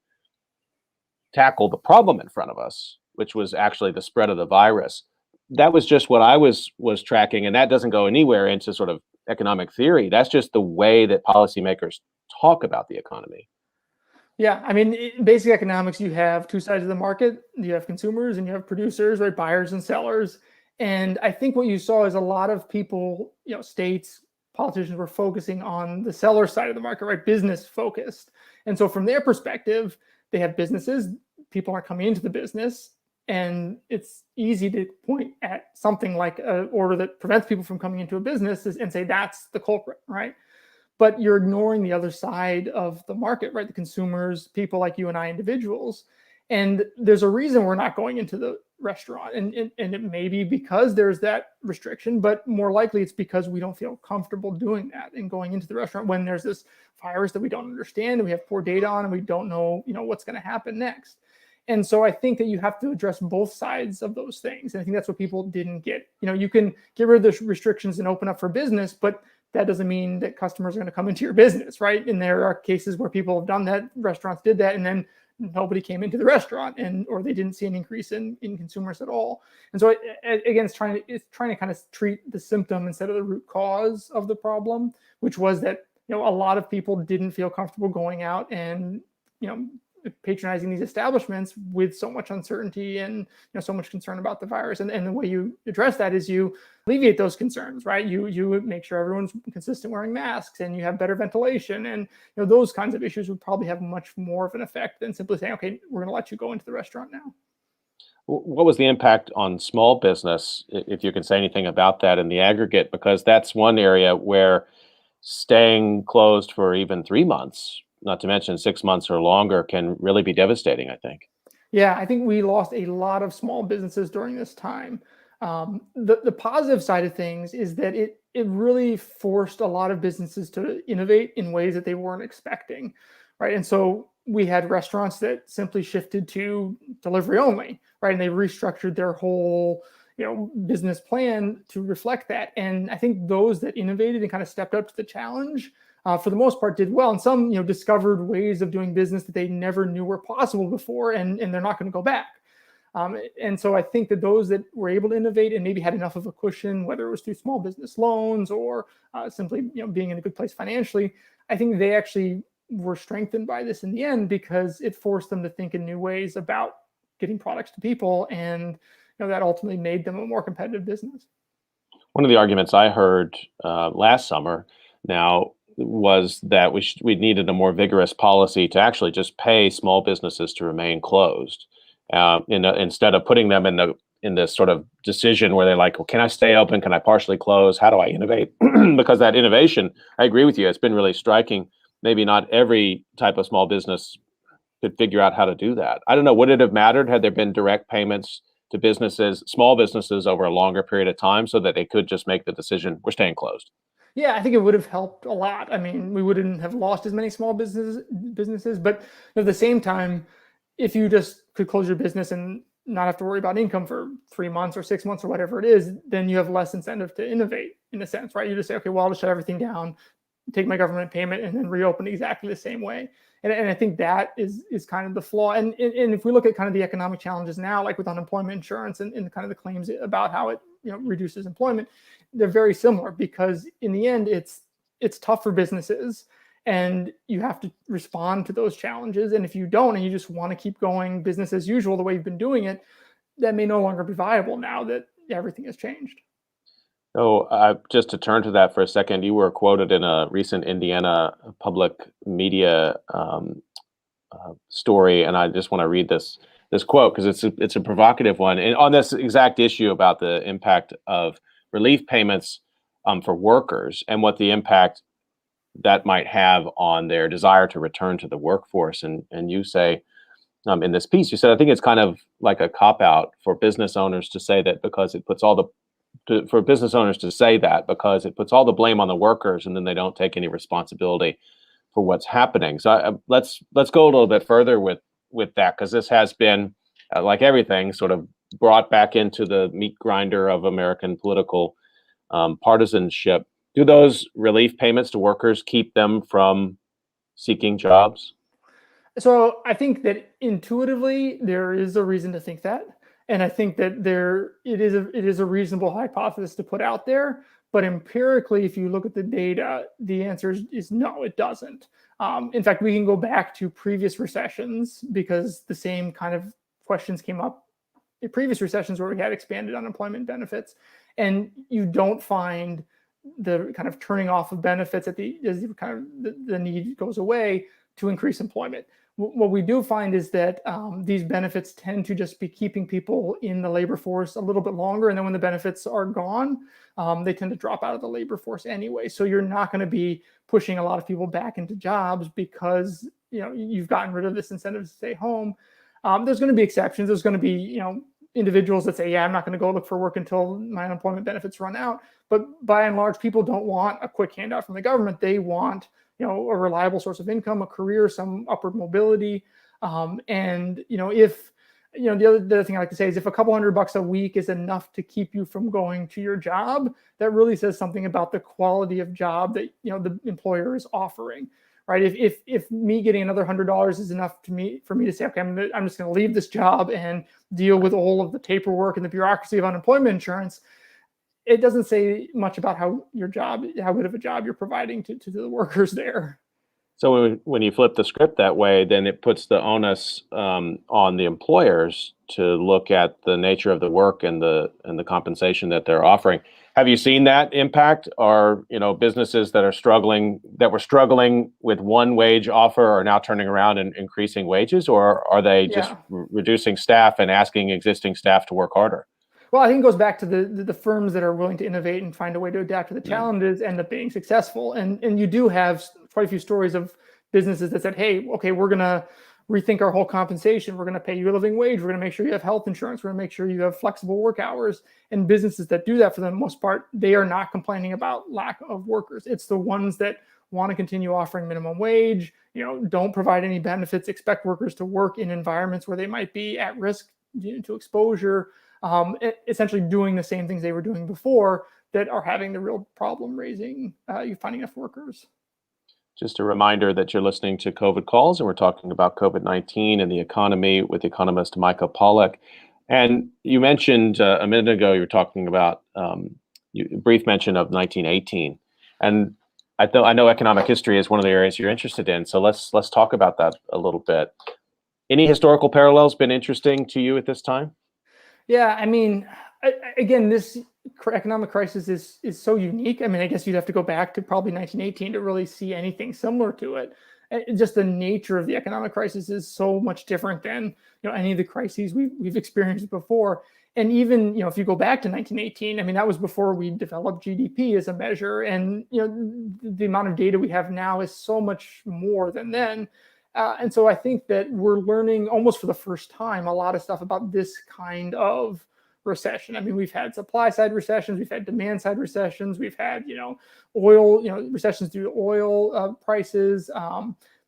tackle the problem in front of us, which was actually the spread of the virus. That was just what I was tracking, and that doesn't go anywhere into sort of economic theory. That's just the way that policymakers talk about the economy. Yeah, I mean, in basic economics, you have two sides of the market. You have consumers and you have producers, right? Buyers and sellers. And I think what you saw is a lot of people, states, politicians were focusing on the seller side of the market, right? Business focused. And so from their perspective, they have businesses, people are coming into the business, and it's easy to point at something like an order that prevents people from coming into a business and say that's the culprit, right? But you're ignoring the other side of the market, right? The consumers, people like you and I, individuals. And there's a reason we're not going into the restaurant. And it may be because there's that restriction, but more likely it's because we don't feel comfortable doing that and going into the restaurant when there's this virus that we don't understand and we have poor data on, and we don't know, what's going to happen next. And so I think that you have to address both sides of those things. And I think that's what people didn't get. You can get rid of the restrictions and open up for business, but that doesn't mean that customers are going to come into your business, right? And there are cases where people have done that, restaurants did that, and then nobody came into the restaurant, or they didn't see an increase in consumers at all. And so again, it's trying to kind of treat the symptom instead of the root cause of the problem, which was that a lot of people didn't feel comfortable going out and patronizing these establishments with so much uncertainty and so much concern about the virus. And the way you address that is you alleviate those concerns, right? You make sure everyone's consistent wearing masks, and you have better ventilation, and those kinds of issues would probably have much more of an effect than simply saying, okay, we're going to let you go into the restaurant now. What was the impact on small business, if you can say anything about that in the aggregate? Because that's one area where staying closed for even 3 months, not to mention 6 months or longer, can really be devastating, I think. Yeah, I think we lost a lot of small businesses during this time. The positive side of things is that it really forced a lot of businesses to innovate in ways that they weren't expecting, right? And so we had restaurants that simply shifted to delivery only, right? And they restructured their whole business plan to reflect that. And I think those that innovated and kind of stepped up to the challenge, for the most part, did well. And some, discovered ways of doing business that they never knew were possible before, and they're not going to go back. And so I think that those that were able to innovate and maybe had enough of a cushion, whether it was through small business loans or simply being in a good place financially, I think they actually were strengthened by this in the end because it forced them to think in new ways about getting products to people, and that ultimately made them a more competitive business. One of the arguments I heard last summer now was that we needed a more vigorous policy to actually just pay small businesses to remain closed, instead of putting them in this sort of decision where they're like, well, can I stay open? Can I partially close? How do I innovate? Because that innovation, I agree with you, it's been really striking. Maybe not every type of small business could figure out how to do that. I don't know, would it have mattered had there been direct payments to businesses, small businesses, over a longer period of time so that they could just make the decision, we're staying closed? Yeah, I think it would have helped a lot. I mean, we wouldn't have lost as many small businesses, but at the same time, if you just could close your business and not have to worry about income for 3 months or 6 months or whatever it is, then you have less incentive to innovate in a sense, right? You just say, okay, well, I'll just shut everything down, take my government payment, and then reopen exactly the same way. And I think that is kind of the flaw. And if we look at kind of the economic challenges now, like with unemployment insurance and kind of the claims about how it reduces employment, they're very similar because in the end, it's tough for businesses and you have to respond to those challenges. And if you don't, and you just want to keep going business as usual the way you've been doing it, that may no longer be viable now that everything has changed. So, just to turn to that for a second, you were quoted in a recent Indiana public media story, and I just want to read this quote because it's a provocative one, and on this exact issue about the impact of relief payments for workers and what the impact that might have on their desire to return to the workforce. And you say in this piece, you said, I think it's kind of like a cop out for business owners to say that because it puts all the for business owners to say that because it puts all the blame on the workers and then they don't take any responsibility for what's happening. So let's go a little bit further with that, because this has been like everything sort of brought back into the meat grinder of American political partisanship. Do those relief payments to workers keep them from seeking jobs? So I think that intuitively there is a reason to think that. And I think that it is a reasonable hypothesis to put out there. But empirically, if you look at the data, the answer is no, it doesn't. In fact, we can go back to previous recessions because the same kind of questions came up in previous recessions where we had expanded unemployment benefits. And you don't find the kind of turning off of benefits as the need goes away to increase employment. What we do find is that these benefits tend to just be keeping people in the labor force a little bit longer. And then when the benefits are gone, they tend to drop out of the labor force anyway. So you're not going to be pushing a lot of people back into jobs because you've gotten rid of this incentive to stay home. There's going to be exceptions. There's going to be individuals that say, yeah, I'm not going to go look for work until my unemployment benefits run out. But by and large, people don't want a quick handout from the government. They want a reliable source of income, a career, some upward mobility. If the other thing I like to say is if a couple $100 a week is enough to keep you from going to your job, that really says something about the quality of job that the employer is offering, right? If me getting another $100 is enough for me to say, okay, I'm just going to leave this job and deal with all of the paperwork and the bureaucracy of unemployment insurance, it doesn't say much about how good of a job you're providing to the workers there. So when you flip the script that way, then it puts the onus on the employers to look at the nature of the work and the compensation that they're offering. Have you seen that impact? Are businesses that were struggling with one wage offer are now turning around and increasing wages, or are they just reducing staff and asking existing staff to work harder? Well, I think it goes back to the firms that are willing to innovate and find a way to adapt to the challenges end up being successful. And you do have quite a few stories of businesses that said, hey, okay, we're going to rethink our whole compensation. We're going to pay you a living wage. We're going to make sure you have health insurance. We're going to make sure you have flexible work hours. And businesses that do that, for the most part, they are not complaining about lack of workers. It's the ones that want to continue offering minimum wage, don't provide any benefits, expect workers to work in environments where they might be at risk to exposure, essentially doing the same things they were doing before, that are having the real problem you finding enough workers. Just a reminder that you're listening to COVID Calls, and we're talking about COVID-19 and the economy with economist Micah Pollack. And you mentioned a minute ago, you were talking about a brief mention of 1918, and I know economic history is one of the areas you're interested in. So let's talk about that a little bit. Any historical parallels been interesting to you at this time? Yeah, I mean, again, this economic crisis is so unique. I mean, I guess you'd have to go back to probably 1918 to really see anything similar to it. Just the nature of the economic crisis is so much different than any of the crises we've experienced before. And even if you go back to 1918, I mean, that was before we developed GDP as a measure, and the amount of data we have now is so much more than then. And so I think that we're learning almost for the first time a lot of stuff about this kind of recession. I mean, we've had supply side recessions, we've had demand side recessions, we've had oil, recessions due to oil prices.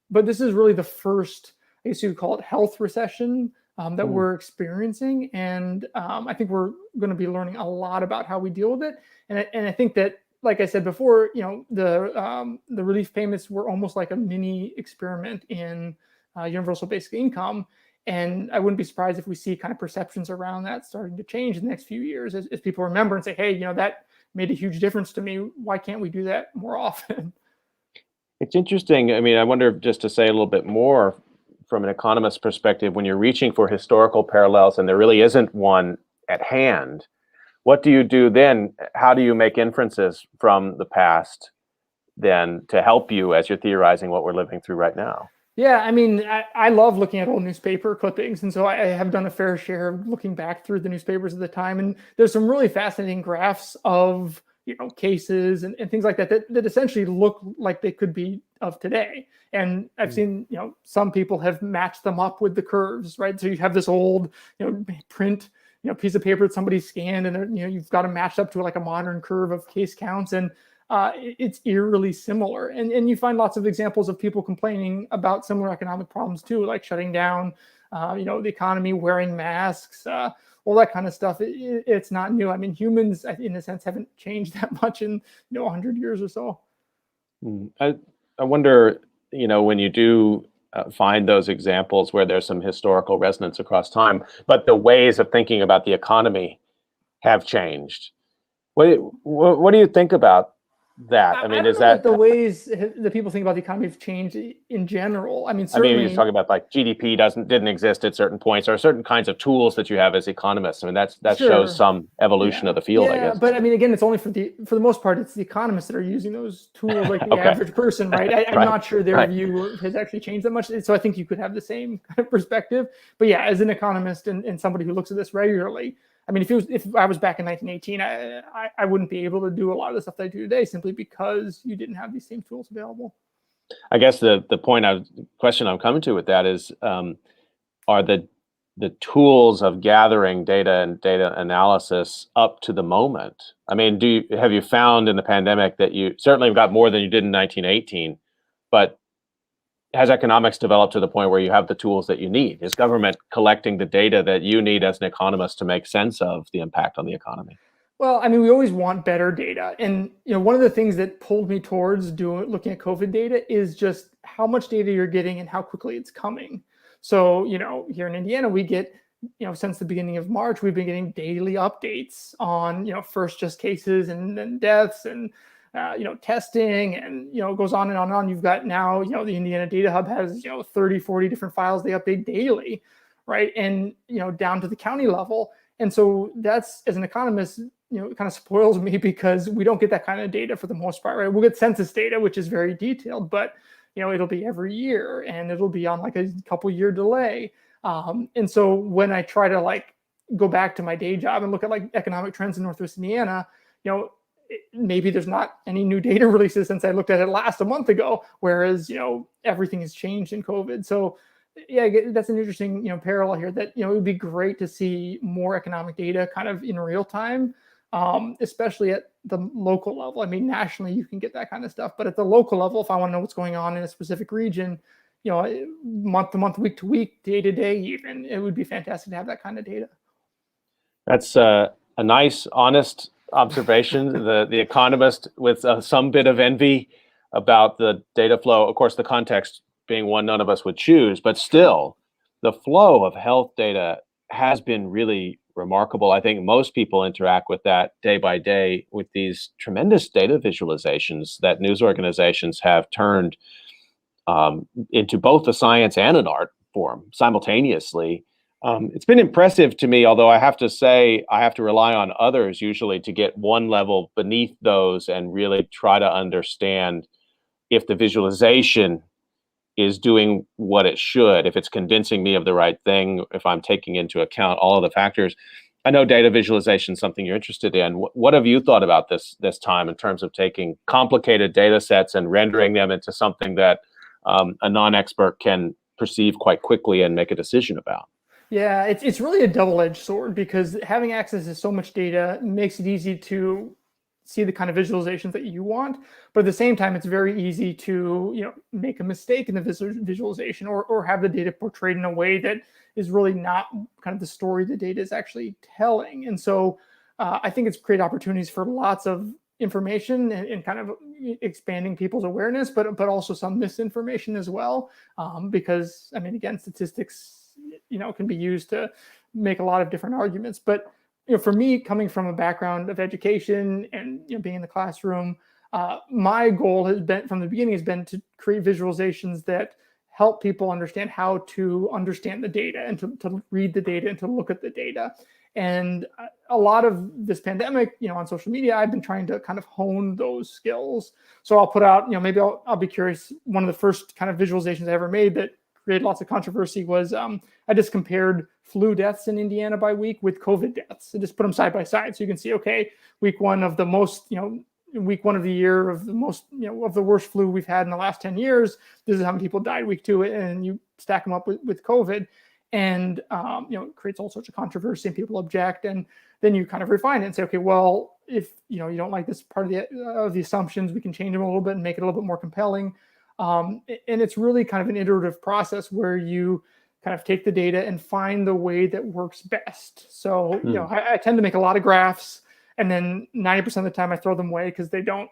But this is really the first, I guess you could call it, health recession that we're experiencing, and I think we're going to be learning a lot about how we deal with it. And I think that, like I said before, the relief payments were almost like a mini experiment in universal basic income, and I wouldn't be surprised if we see kind of perceptions around that starting to change in the next few years as people remember and say, hey, that made a huge difference to me. Why can't we do that more often? It's interesting. I mean, I wonder, just to say a little bit more from an economist's perspective, when you're reaching for historical parallels and there really isn't one at hand, what do you do then? How do you make inferences from the past then to help you as you're theorizing what we're living through right now? Yeah, I mean, I love looking at old newspaper clippings, and so I have done a fair share of looking back through the newspapers at the time, and there's some really fascinating graphs of cases and things like that essentially look like they could be of today. And I've seen some people have matched them up with the curves, right? So you have this old print piece of paper that somebody scanned, and you've got to match up to like a modern curve of case counts, and it's eerily similar. And you find lots of examples of people complaining about similar economic problems too, like shutting down, the economy, wearing masks, all that kind of stuff. It's not new. I mean, humans, in a sense, haven't changed that much in 100 years or so. I wonder, when you do find those examples where there's some historical resonance across time, but the ways of thinking about the economy have changed. What do you think about that? I mean, don't is know that the ways that people think about the economy have changed in general. I mean, certainly. you're talking about like GDP didn't exist at certain points, or certain kinds of tools that you have as economists. I mean, that shows Sure. some evolution of the field, I guess. But I mean, again, it's only for the most part, it's the economists that are using those tools, like the Okay. average person, right? I'm Right. not sure their view has actually changed that much. So I think you could have the same kind of perspective. But yeah, as an economist and somebody who looks at this regularly, I mean, if I was back in 1918, I wouldn't be able to do a lot of the stuff that I do today simply because you didn't have these same tools available. I guess the question I'm coming to with that is, are the tools of gathering data and data analysis up to the moment? I mean, have you found in the pandemic that you certainly have got more than you did in 1918, but has economics developed to the point where you have the tools that you need? Is government collecting the data that you need as an economist to make sense of the impact on the economy? Well, I mean, we always want better data, and one of the things that pulled me towards looking at COVID data is just how much data you're getting and how quickly it's coming. So, here in Indiana, we get, since the beginning of March, we've been getting daily updates on, first just cases and then deaths and testing, and it goes on and on and on. You've got now, the Indiana Data Hub has 30, 40 different files they update daily, right? And down to the county level. And so that's, as an economist, it kind of spoils me because we don't get that kind of data for the most part, right? We'll get census data, which is very detailed, but it'll be every year and it'll be on like a couple year delay. And so when I try to like go back to my day job and look at like economic trends in Northwest Indiana, maybe there's not any new data releases since I looked at it last a month ago, whereas, everything has changed in COVID. So yeah, that's an interesting, parallel here that, it would be great to see more economic data kind of in real time, especially at the local level. I mean, nationally, you can get that kind of stuff, but at the local level, if I want to know what's going on in a specific region, month to month, week to week, day to day, even, it would be fantastic to have that kind of data. That's a nice, honest observation. The economist with some bit of envy about the data flow. Of course, the context being one none of us would choose, but still, the flow of health data has been really remarkable. I think most people interact with that day by day with these tremendous data visualizations that news organizations have turned into both a science and an art form simultaneously. It's been impressive to me, although I have to say I have to rely on others usually to get one level beneath those and really try to understand if the visualization is doing what it should, if it's convincing me of the right thing, if I'm taking into account all of the factors. I know data visualization is something you're interested in. What have you thought about this time in terms of taking complicated data sets and rendering them into something that a non-expert can perceive quite quickly and make a decision about? Yeah, it's really a double-edged sword, because having access to so much data makes it easy to see the kind of visualizations that you want, but at the same time, it's very easy to make a mistake in the visualization, or have the data portrayed in a way that is really not kind of the story the data is actually telling. And so I think it's create opportunities for lots of information and kind of expanding people's awareness, but also some misinformation as well, because I mean, again, statistics can be used to make a lot of different arguments. But for me, coming from a background of education and being in the classroom, my goal has been from the beginning has been to create visualizations that help people understand how to understand the data, and to read the data, and to look at the data. And a lot of this pandemic, on social media, I've been trying to kind of hone those skills. So I'll put out, maybe I'll be curious. One of the first kind of visualizations I ever made that created lots of controversy was I just compared flu deaths in Indiana by week with COVID deaths. I just put them side by side, so you can see, okay, week one of the most, week one of the year of the most, of the worst flu we've had in the last 10 years. This is how many people died week two, and you stack them up with COVID, and it creates all sorts of controversy, and people object, and then you kind of refine it and say, okay, well, if you don't like this part of the assumptions, we can change them a little bit and make it a little bit more compelling. And it's really kind of an iterative process where you kind of take the data and find the way that works best. So, I tend to make a lot of graphs, and then 90% of the time I throw them away because they don't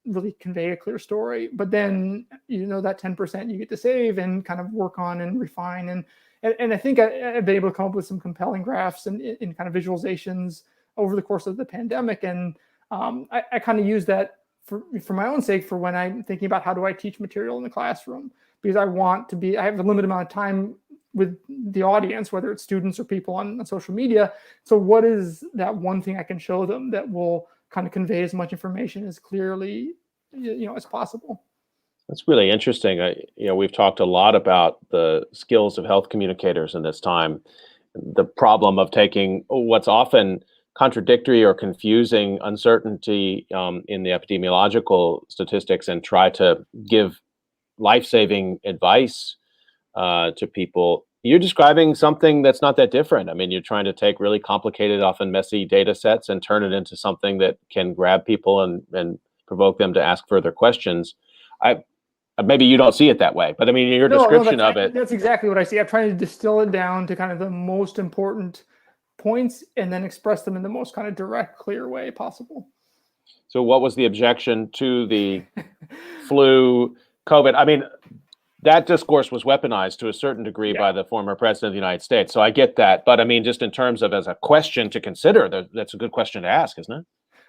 really convey a clear story. But then, that 10% you get to save and kind of work on and refine. And I think I've been able to come up with some compelling graphs and kind of visualizations over the course of the pandemic. And I kind of use that for my own sake, for when I'm thinking about how do I teach material in the classroom, because I have a limited amount of time with the audience, whether it's students or people on social media. So what is that one thing I can show them that will kind of convey as much information as clearly, as possible? That's really interesting. We've talked a lot about the skills of health communicators in this time, the problem of taking what's often contradictory or confusing uncertainty in the epidemiological statistics and try to give life-saving advice to people. You're describing something that's not that different. I mean, you're trying to take really complicated, often messy data sets and turn it into something that can grab people and provoke them to ask further questions. Maybe you don't see it that way, but I mean, your description of it. That's exactly what I see. I'm trying to distill it down to kind of the most important points and then express them in the most kind of direct, clear way possible. So what was the objection to the flu, COVID? I mean, that discourse was weaponized to a certain degree by the former president of the United States. So I get that. But I mean, just in terms of as a question to consider, that's a good question to ask, isn't it?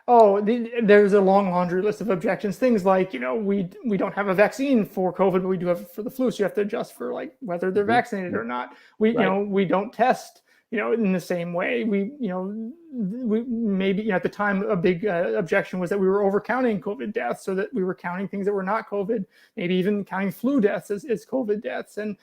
Oh, there's a long laundry list of objections. Things like, we don't have a vaccine for COVID, but we do have it for the flu. So you have to adjust for like whether they're vaccinated or not. We don't test, in the same way. We maybe at the time a big objection was that we were overcounting COVID deaths, so that we were counting things that were not COVID, maybe even counting flu deaths as COVID deaths. And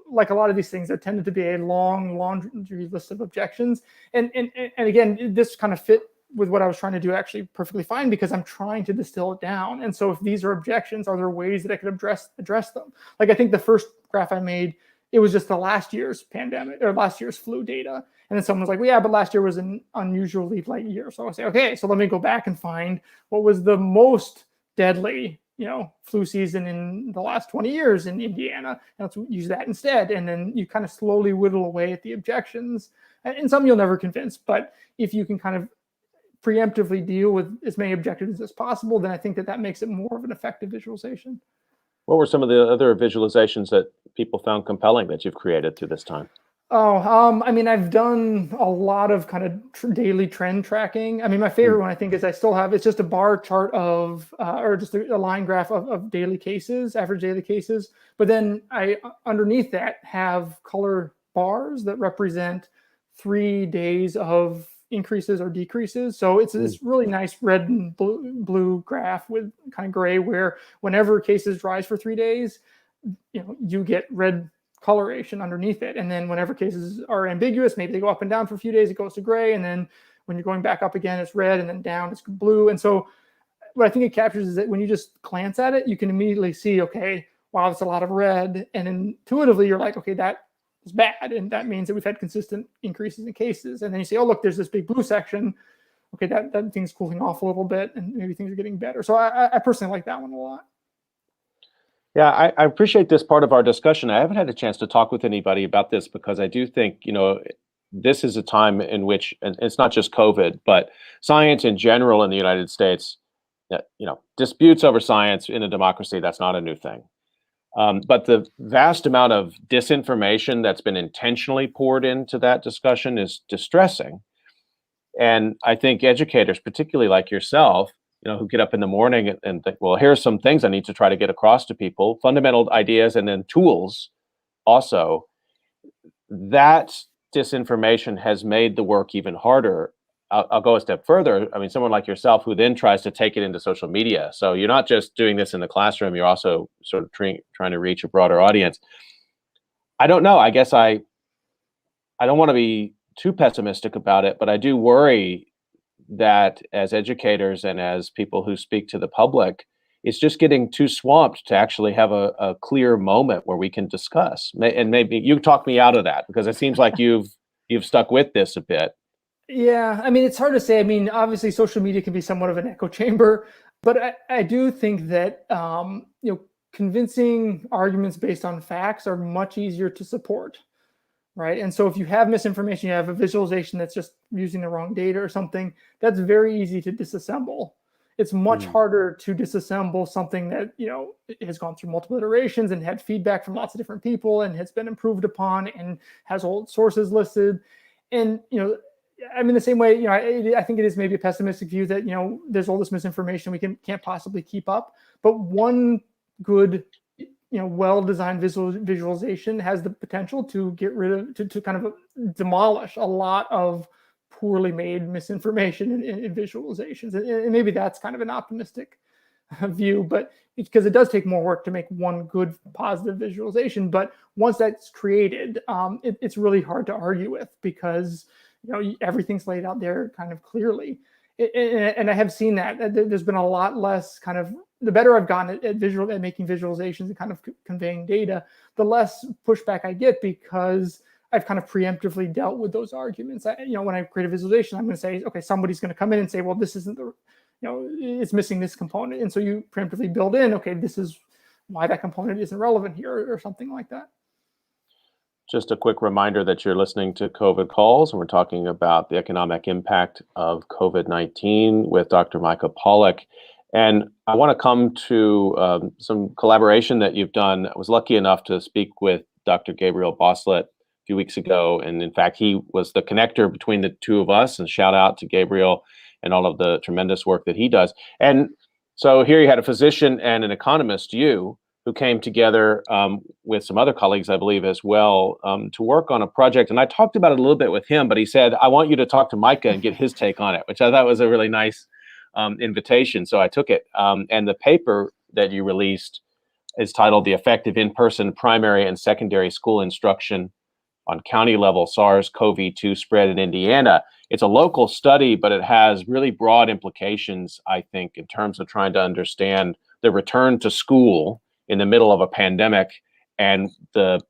like a lot of these things, there tended to be a long laundry list of objections. And again, this kind of fit with what I was trying to do actually perfectly fine, because I'm trying to distill it down. And so if these are objections, are there ways that I could address them? Like I think the first graph I made, it was just the last year's pandemic or last year's flu data. And then someone was like, well, yeah, but last year was an unusually light year. So I say, okay, so let me go back and find what was the most deadly, flu season in the last 20 years in Indiana. And let's use that instead. And then you kind of slowly whittle away at the objections. And some you'll never convince, but if you can kind of preemptively deal with as many objectives as possible, then I think that makes it more of an effective visualization. What were some of the other visualizations that people found compelling that you've created through this time? Oh, I mean, I've done a lot of kind of daily trend tracking. I mean, my Hmm. favorite one I think is I still have, it's just a bar chart of, or just a line graph of daily cases, average daily cases. But then I, underneath that, have color bars that represent 3 days of increases or decreases. So it's Hmm. this really nice red and blue graph with kind of gray, where whenever cases rise for 3 days, you get red coloration underneath it. And then whenever cases are ambiguous, maybe they go up and down for a few days, it goes to gray. And then when you're going back up again, it's red, and then down, it's blue. And so what I think it captures is that when you just glance at it, you can immediately see, okay, wow, that's a lot of red. And intuitively, you're like, okay, that is bad. And that means that we've had consistent increases in cases. And then you say, oh, look, there's this big blue section. Okay, that thing's cooling off a little bit, and maybe things are getting better. So I personally like that one a lot. Yeah, I appreciate this part of our discussion. I haven't had a chance to talk with anybody about this because I do think, this is a time in which, and it's not just COVID, but science in general in the United States, disputes over science in a democracy, that's not a new thing. But the vast amount of disinformation that's been intentionally poured into that discussion is distressing. And I think educators, particularly like yourself, who get up in the morning and think, well, here's some things I need to try to get across to people, fundamental ideas and then tools also. That disinformation has made the work even harder. I'll go a step further. I mean, someone like yourself who then tries to take it into social media. So you're not just doing this in the classroom, you're also sort of trying to reach a broader audience. I don't know. I guess I don't want to be too pessimistic about it, but I do worry that as educators and as people who speak to the public, it's just getting too swamped to actually have a clear moment where we can discuss. And maybe you talk me out of that because it seems like you've stuck with this a bit. Yeah, I mean, it's hard to say. I mean, obviously, social media can be somewhat of an echo chamber, but I do think that convincing arguments based on facts are much easier to support, right? And so, if you have misinformation, you have a visualization that's just using the wrong data or something, that's very easy to disassemble. It's much Mm. harder to disassemble something that has gone through multiple iterations and had feedback from lots of different people and has been improved upon and has old sources listed. And I mean, the same way, I think it is maybe a pessimistic view that there's all this misinformation we can't possibly keep up. But one good, well-designed visualization has the potential to get rid of, to kind of demolish a lot of poorly made misinformation in visualizations. And maybe that's kind of an optimistic view, but because it does take more work to make one good positive visualization. But once that's created, it's really hard to argue with because everything's laid out there kind of clearly. And I have seen that there's been a lot less kind of, the better I've gotten at making visualizations and kind of conveying data, the less pushback I get because I've kind of preemptively dealt with those arguments. When I create a visualization, I'm going to say, okay, somebody's going to come in and say, well, this isn't the, it's missing this component. And so you preemptively build in, okay, this is why that component isn't relevant here or something like that. Just a quick reminder that you're listening to COVID Calls, and we're talking about the economic impact of COVID-19 with Dr. Micah Pollack. And I want to come to some collaboration that you've done. I was lucky enough to speak with Dr. Gabriel Bosslet a few weeks ago. And in fact, he was the connector between the two of us. And shout out to Gabriel and all of the tremendous work that he does. And so here you had a physician and an economist, you, who came together with some other colleagues, I believe, as well, to work on a project. And I talked about it a little bit with him, but he said, I want you to talk to Micah and get his take on it, which I thought was a really nice invitation. So I took it. And the paper that you released is titled The Effective In-Person Primary and Secondary School Instruction on County Level SARS-CoV-2 Spread in Indiana. It's a local study, but it has really broad implications, I think, in terms of trying to understand the return to school in the middle of a pandemic and the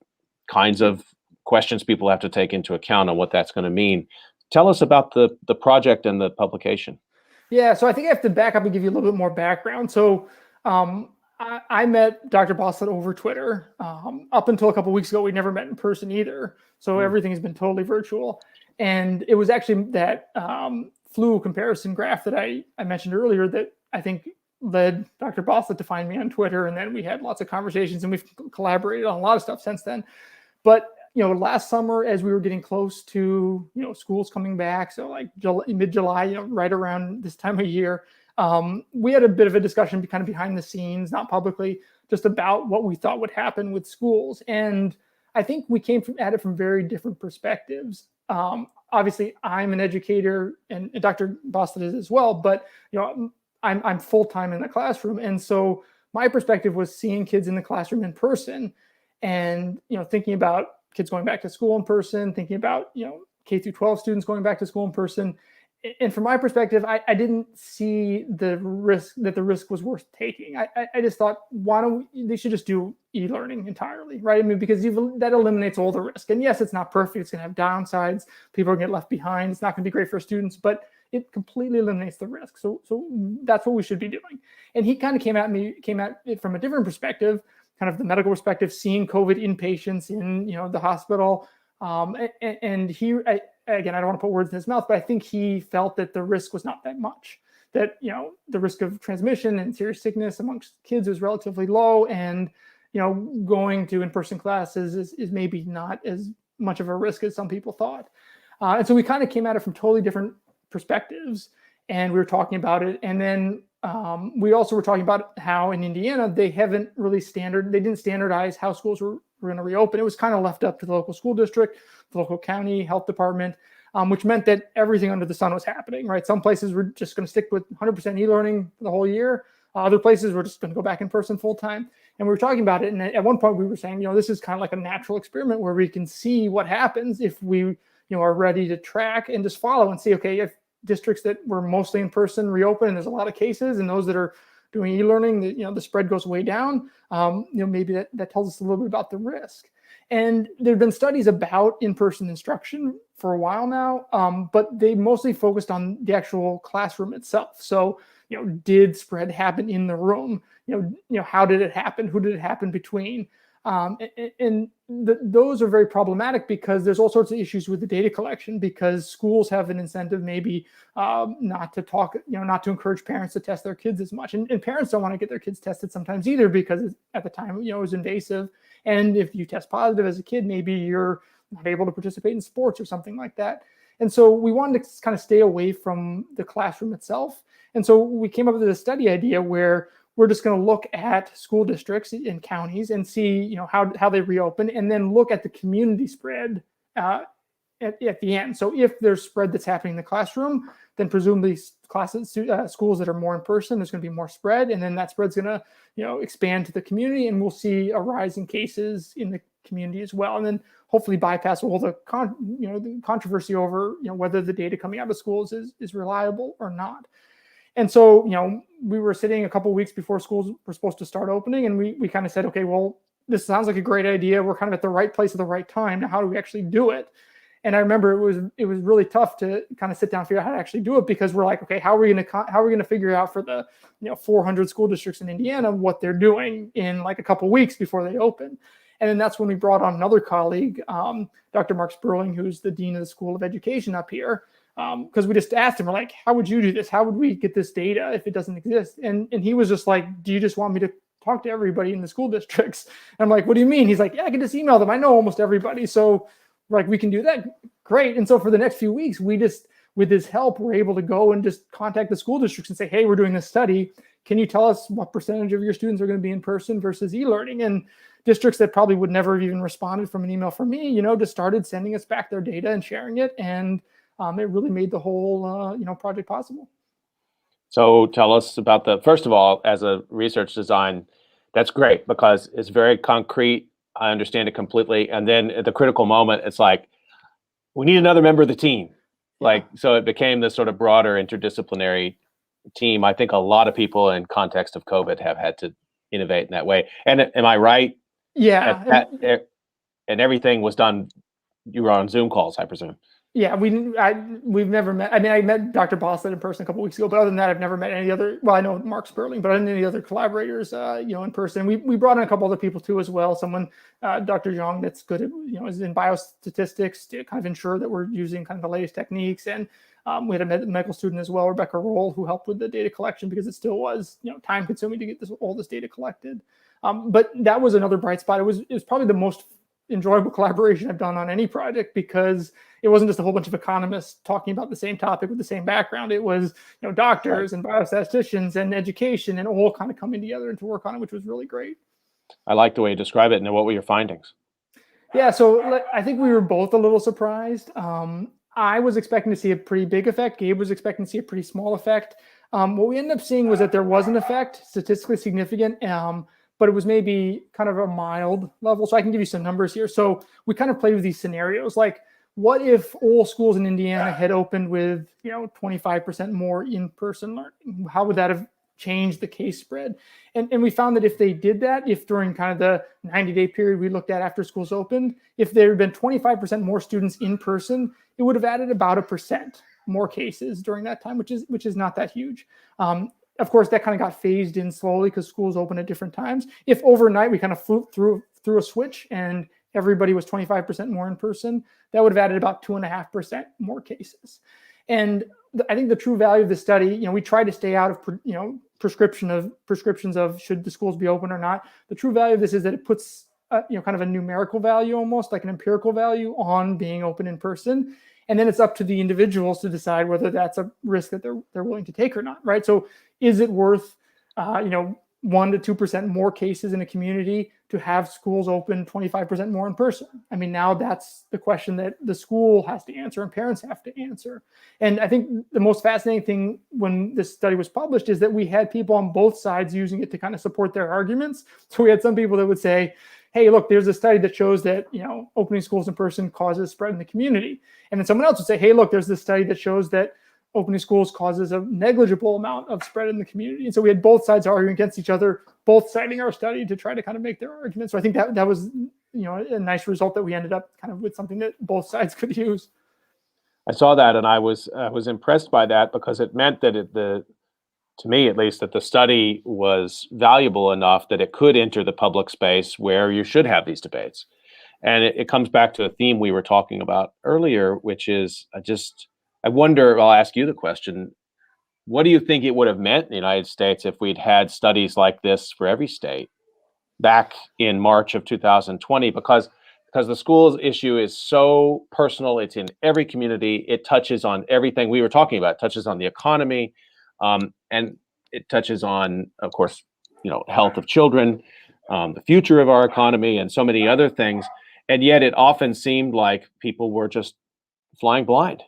kinds of questions people have to take into account on what that's going to mean. Tell us about the project and the publication. Yeah, so I think I have to back up and give you a little bit more background. So I met Dr. Bosslet over Twitter. Up until a couple of weeks ago, we never met in person either. So everything has been totally virtual. And it was actually that flu comparison graph that I mentioned earlier that I think led Dr. Bosslet to find me on Twitter. And then we had lots of conversations and we've collaborated on a lot of stuff since then. But last summer, as we were getting close to, schools coming back, so like mid-July, right around this time of year, we had a bit of a discussion kind of behind the scenes, not publicly, just about what we thought would happen with schools. And I think we came at it from very different perspectives. Obviously, I'm an educator, and Dr. Boston is as well, but I'm full-time in the classroom. And so my perspective was seeing kids in the classroom in person, and thinking about kids going back to school in person, thinking about K through 12 students going back to school in person. And from my perspective, I didn't see the risk was worth taking. I just thought, they should just do e-learning entirely, right? I mean, because that eliminates all the risk. And yes, it's not perfect. It's going to have downsides. People are going to get left behind. It's not going to be great for students, but it completely eliminates the risk. So that's what we should be doing. And he kind of came at it from a different perspective, kind of the medical perspective, seeing COVID inpatients in the hospital. And he, again, I don't want to put words in his mouth, but I think he felt that the risk was not that much, that, the risk of transmission and serious sickness amongst kids was relatively low. And, going to in-person classes is maybe not as much of a risk as some people thought. And so we kind of came at it from totally different perspectives, and we were talking about it. And then we also were talking about how in Indiana, they didn't standardize how schools were going to reopen. It was kind of left up to the local school district, the local county health department, which meant that everything under the sun was happening, right? Some places were just going to stick with 100% e-learning for the whole year. Other places were just going to go back in person full time. And we were talking about it. And at one point we were saying, this is kind of like a natural experiment where we can see what happens if we, are ready to track and just follow and see, okay, if districts that were mostly in person reopen and there's a lot of cases, and those that are doing e-learning, the spread goes way down, maybe that tells us a little bit about the risk. And there have been studies about in-person instruction for a while now, but they mostly focused on the actual classroom itself. So, did spread happen in the room? How did it happen? Who did it happen between? Those are very problematic because there's all sorts of issues with the data collection, because schools have an incentive maybe not to encourage parents to test their kids as much. And parents don't want to get their kids tested sometimes either, because at the time, it was invasive. And if you test positive as a kid, maybe you're not able to participate in sports or something like that. And so we wanted to kind of stay away from the classroom itself. And so we came up with a study idea where we're just going to look at school districts and counties and see, how they reopen, and then look at the community spread at the end. So if there's spread that's happening in the classroom, then presumably schools that are more in person, there's going to be more spread, and then that spread's going to, expand to the community, and we'll see a rise in cases in the community as well, and then hopefully bypass all the controversy over whether the data coming out of schools is reliable or not. And so, we were sitting a couple of weeks before schools were supposed to start opening, and we kind of said, okay, well, this sounds like a great idea. We're kind of at the right place at the right time. Now, how do we actually do it? And I remember it was really tough to kind of sit down and figure out how to actually do it, because we're like, okay, how are we going to figure out for the 400 school districts in Indiana what they're doing in like a couple of weeks before they open? And then that's when we brought on another colleague, Dr. Mark Sperling, who's the dean of the School of Education up here. Because we just asked him, we're like, how would you do this? How would we get this data if it doesn't exist? And he was just like, do you just want me to talk to everybody in the school districts? And I'm like, what do you mean? He's like, yeah, I can just email them. I know almost everybody. So like, we can do that. Great. And so for the next few weeks, we just, with his help, we're able to go and just contact the school districts and say, hey, we're doing this study. Can you tell us what percentage of your students are going to be in person versus e-learning? And districts that probably would never have even responded from an email from me, just started sending us back their data and sharing it. And it really made the whole, project possible. So tell us about first of all, as a research design, that's great because it's very concrete. I understand it completely. And then at the critical moment, it's like, we need another member of the team. Yeah. So it became this sort of broader interdisciplinary team. I think a lot of in context of COVID have had to innovate in that way. And am I right? Yeah. And everything was done, you were on Zoom calls, I presume. Yeah, we've never met. I mean, I met Dr. Boston in person a couple weeks ago, but other than that, I've never met any other. Well, I know Mark Sperling, but I didn't know any other collaborators, in person. We brought in a couple other people too as well. Someone, Dr. Zhang, that's good at, is in biostatistics to kind of ensure that we're using kind of the latest techniques. And we had a medical student as well, Rebecca Roll, who helped with the data collection because it still was, time consuming to get all this data collected. But that was another bright spot. It was probably the most enjoyable collaboration I've done on any project, because it wasn't just a whole bunch of economists talking about the same topic with the same background. It was, doctors and biostatisticians and education and all kind of coming together to work on it, which was really great. I like the way you describe it. And what were your findings? Yeah, so I think we were both a little surprised. I was expecting to see a pretty big effect. Gabe was expecting to see a pretty small effect. What we ended up seeing was that there was an effect, statistically significant, but it was maybe kind of a mild level. So I can give you some numbers here. So we kind of played with these scenarios, like what if all schools in Indiana had opened with 25% more in-person learning? How would that have changed the case spread? And we found that if they did that, if during kind of the 90-day period we looked at after schools opened, if there had been 25% more students in person, it would have added about 1% more cases during that time, which is not that huge. Of course, that kind of got phased in slowly because schools open at different times. If overnight we kind of flew through a switch and everybody was 25% more in person, that would have added about 2.5% more cases. And I think the true value of the study, we try to stay out of prescriptions of should the schools be open or not. The true value of this is that it puts kind of a numerical value, almost like an empirical value, on being open in person. And then it's up to the individuals to decide whether that's a risk that they're willing to take or not, right? So is it worth 1 to 2% more cases in a community to have schools open 25% more in person? I mean, now that's the question that the school has to answer and parents have to answer. And I think the most fascinating thing when this study was published is that we had people on both sides using it to kind of support their arguments. So we had some people that would say, hey, look, there's a study that shows that, opening schools in person causes spread in the community. And then someone else would say, hey, look, there's this study that shows that opening schools causes a negligible amount of spread in the community. And so we had both sides arguing against each other, both citing our study to try to kind of make their argument. So I think that was, a nice result that we ended up kind of with something that both sides could use. I saw that, and I was impressed by that, because it meant that to me at least, that the study was valuable enough that it could enter the public space where you should have these debates. And it comes back to a theme we were talking about earlier, which is I wonder, I'll ask you the question, what do you think it would have meant in the United States if we'd had studies like this for every state back in March of 2020? Because the schools issue is so personal, it's in every community, it touches on everything we were talking about, it touches on the economy, and it touches on, of course, health of children, the future of our economy, and so many other things. And yet it often seemed like people were just flying blind.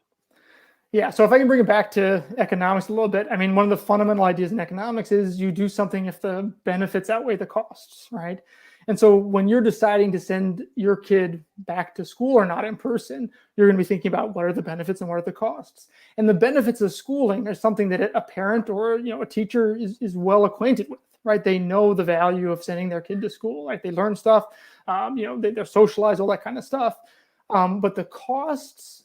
Yeah, so if I can bring it back to economics a little bit, I mean, one of the fundamental ideas in economics is you do something if the benefits outweigh the costs, right? And so when you're deciding to send your kid back to school or not in person, you're going to be thinking about what are the benefits and what are the costs. And the benefits of schooling are something that a parent or a teacher is well acquainted with, right? They know the value of sending their kid to school, right? They learn stuff, they're socialized, all that kind of stuff. But the costs,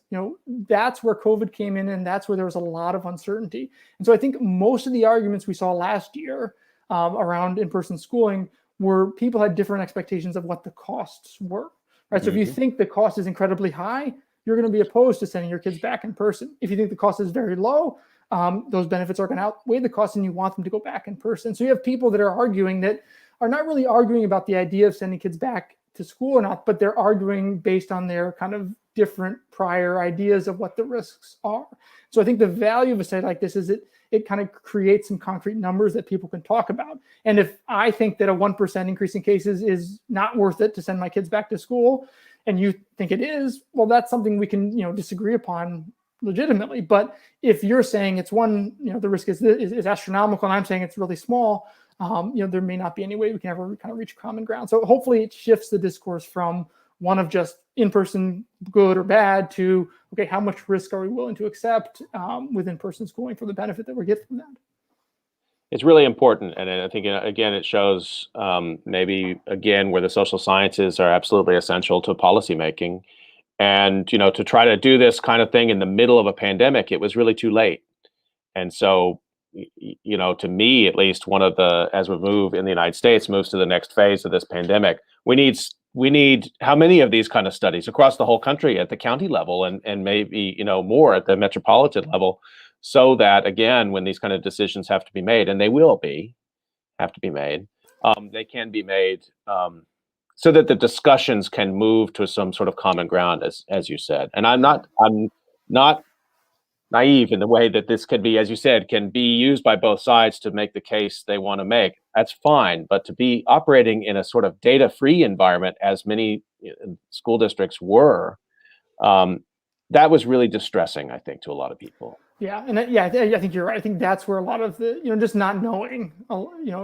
that's where COVID came in, and that's where there was a lot of uncertainty. And so I think most of the arguments we saw last year around in-person schooling were people had different expectations of what the costs were, right? So if you think the cost is incredibly high, you're going to be opposed to sending your kids back in person. If you think the cost is very low, those benefits are going to outweigh the cost and you want them to go back in person. So you have people that are arguing that are not really arguing about the idea of sending kids back to school or not, but they're arguing based on their kind of different prior ideas of what the risks are. So I think the value of a study like this is it kind of creates some concrete numbers that people can talk about. And if I think that a 1% increase in cases is not worth it to send my kids back to school, and you think it is, well, that's something we can, disagree upon legitimately. But if you're saying it's the risk is astronomical, and I'm saying it's really small, there may not be any way we can ever kind of reach common ground. So hopefully it shifts the discourse from one of just in-person good or bad to, okay, how much risk are we willing to accept with in-person schooling for the benefit that we get from that? It's really important. And I think, again, it shows maybe, again, where the social sciences are absolutely essential to policymaking. And, to try to do this kind of thing in the middle of a pandemic, it was really too late. And so, to me, at least, one of the, as we move in the United States, moves to the next phase of this pandemic, we need how many of these kind of studies across the whole country at the county level and maybe, more at the metropolitan level, so that, again, when these kind of decisions have to be made, and they will have to be made, they can be made so that the discussions can move to some sort of common ground, as you said. And I'm not naive in the way that this can be, as you said, can be used by both sides to make the case they want to make. That's fine, but to be operating in a sort of data-free environment, as many school districts were, that was really distressing, I think, to a lot of people. Yeah, and I think you're right. I think that's where a lot of the, just not knowing,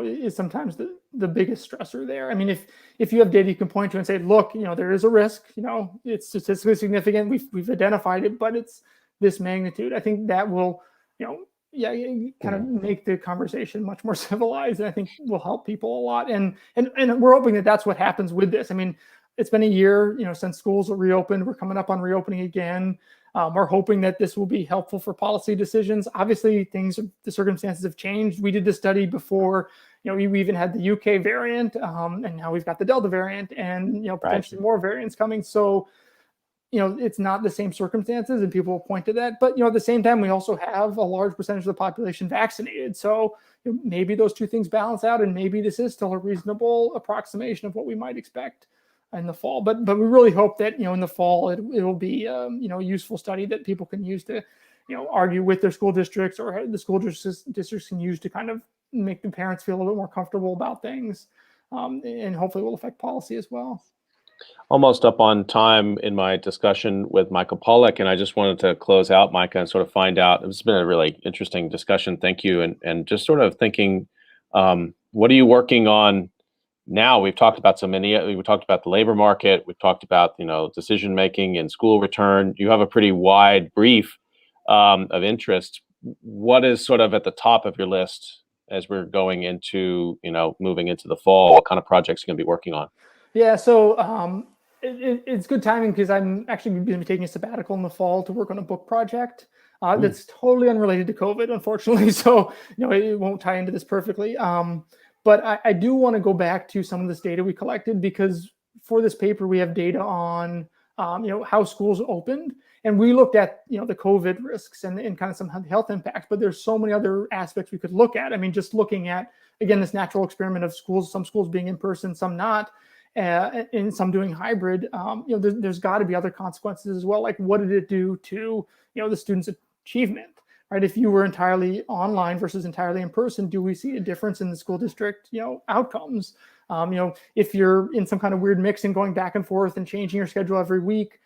is sometimes the biggest stressor there. I mean, if you have data you can point to and say, look, there is a risk, it's statistically significant. We've identified it, but it's this magnitude. I think that will, kind of make the conversation much more civilized, and I think will help people a lot. And we're hoping that that's what happens with this. I mean, it's been a year, since schools are reopened. We're coming up on reopening again. We're hoping that this will be helpful for policy decisions. Obviously, the circumstances have changed. We did this study before, we even had the UK variant, and now we've got the Delta variant, and potentially more variants coming. So, it's not the same circumstances, and people will point to that. But at the same time, we also have a large percentage of the population vaccinated. So maybe those two things balance out, and maybe this is still a reasonable approximation of what we might expect in the fall. But we really hope that in the fall it will be a useful study that people can use to argue with their school districts, or the school districts can use to kind of make the parents feel a little bit more comfortable about things, and hopefully will affect policy as well. Almost up on time in my discussion with Michael Pollack, and I just wanted to close out, Micah, and sort of find out. It's been a really interesting discussion. Thank you, and just sort of thinking, what are you working on now? We've talked about we talked about the labor market. We've talked about decision making and school return. You have a pretty wide brief of interest. What is sort of at the top of your list as we're going into moving into the fall? What kind of projects are you going to be working on? Yeah, so it's good timing because I'm actually going to be taking a sabbatical in the fall to work on a book project that's totally unrelated to COVID, unfortunately. So it won't tie into this perfectly. But I do want to go back to some of this data we collected, because for this paper we have data on how schools opened, and we looked at the COVID risks and kind of some health impacts. But there's so many other aspects we could look at. I mean, just looking at, again, this natural experiment of schools, some schools being in person, some not. And some doing hybrid, there's got to be other consequences as well. Like, what did it do to the students' achievement, right? If you were entirely online versus entirely in person, do we see a difference in the school district outcomes? If you're in some kind of weird mix and going back and forth and changing your schedule every week,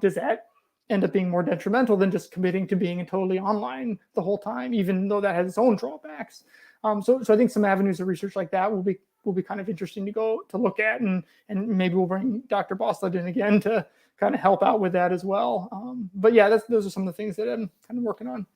does that end up being more detrimental than just committing to being totally online the whole time, even though that has its own drawbacks? So I think some avenues of research like that will be kind of interesting to look at, and maybe we'll bring Dr. Bosslet in again to kind of help out with that as well. But yeah, those are some of the things that I'm kind of working on.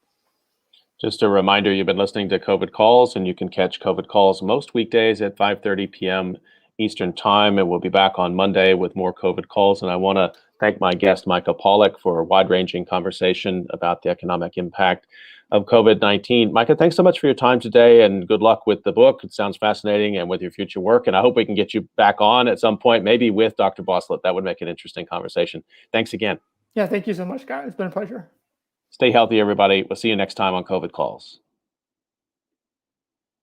Just a reminder, you've been listening to COVID Calls, and you can catch COVID Calls most weekdays at 5:30 p.m. Eastern Time, and we'll be back on Monday with more COVID Calls. And I want to thank my guest, Michael Pollack, for a wide-ranging conversation about the economic impact of COVID-19. Micah, thanks so much for your time today, and good luck with the book. It sounds fascinating, and with your future work. And I hope we can get you back on at some point, maybe with Dr. Bosslet. That would make an interesting conversation. Thanks again. Yeah, thank you so much, guys. It's been a pleasure. Stay healthy, everybody. We'll see you next time on COVID Calls.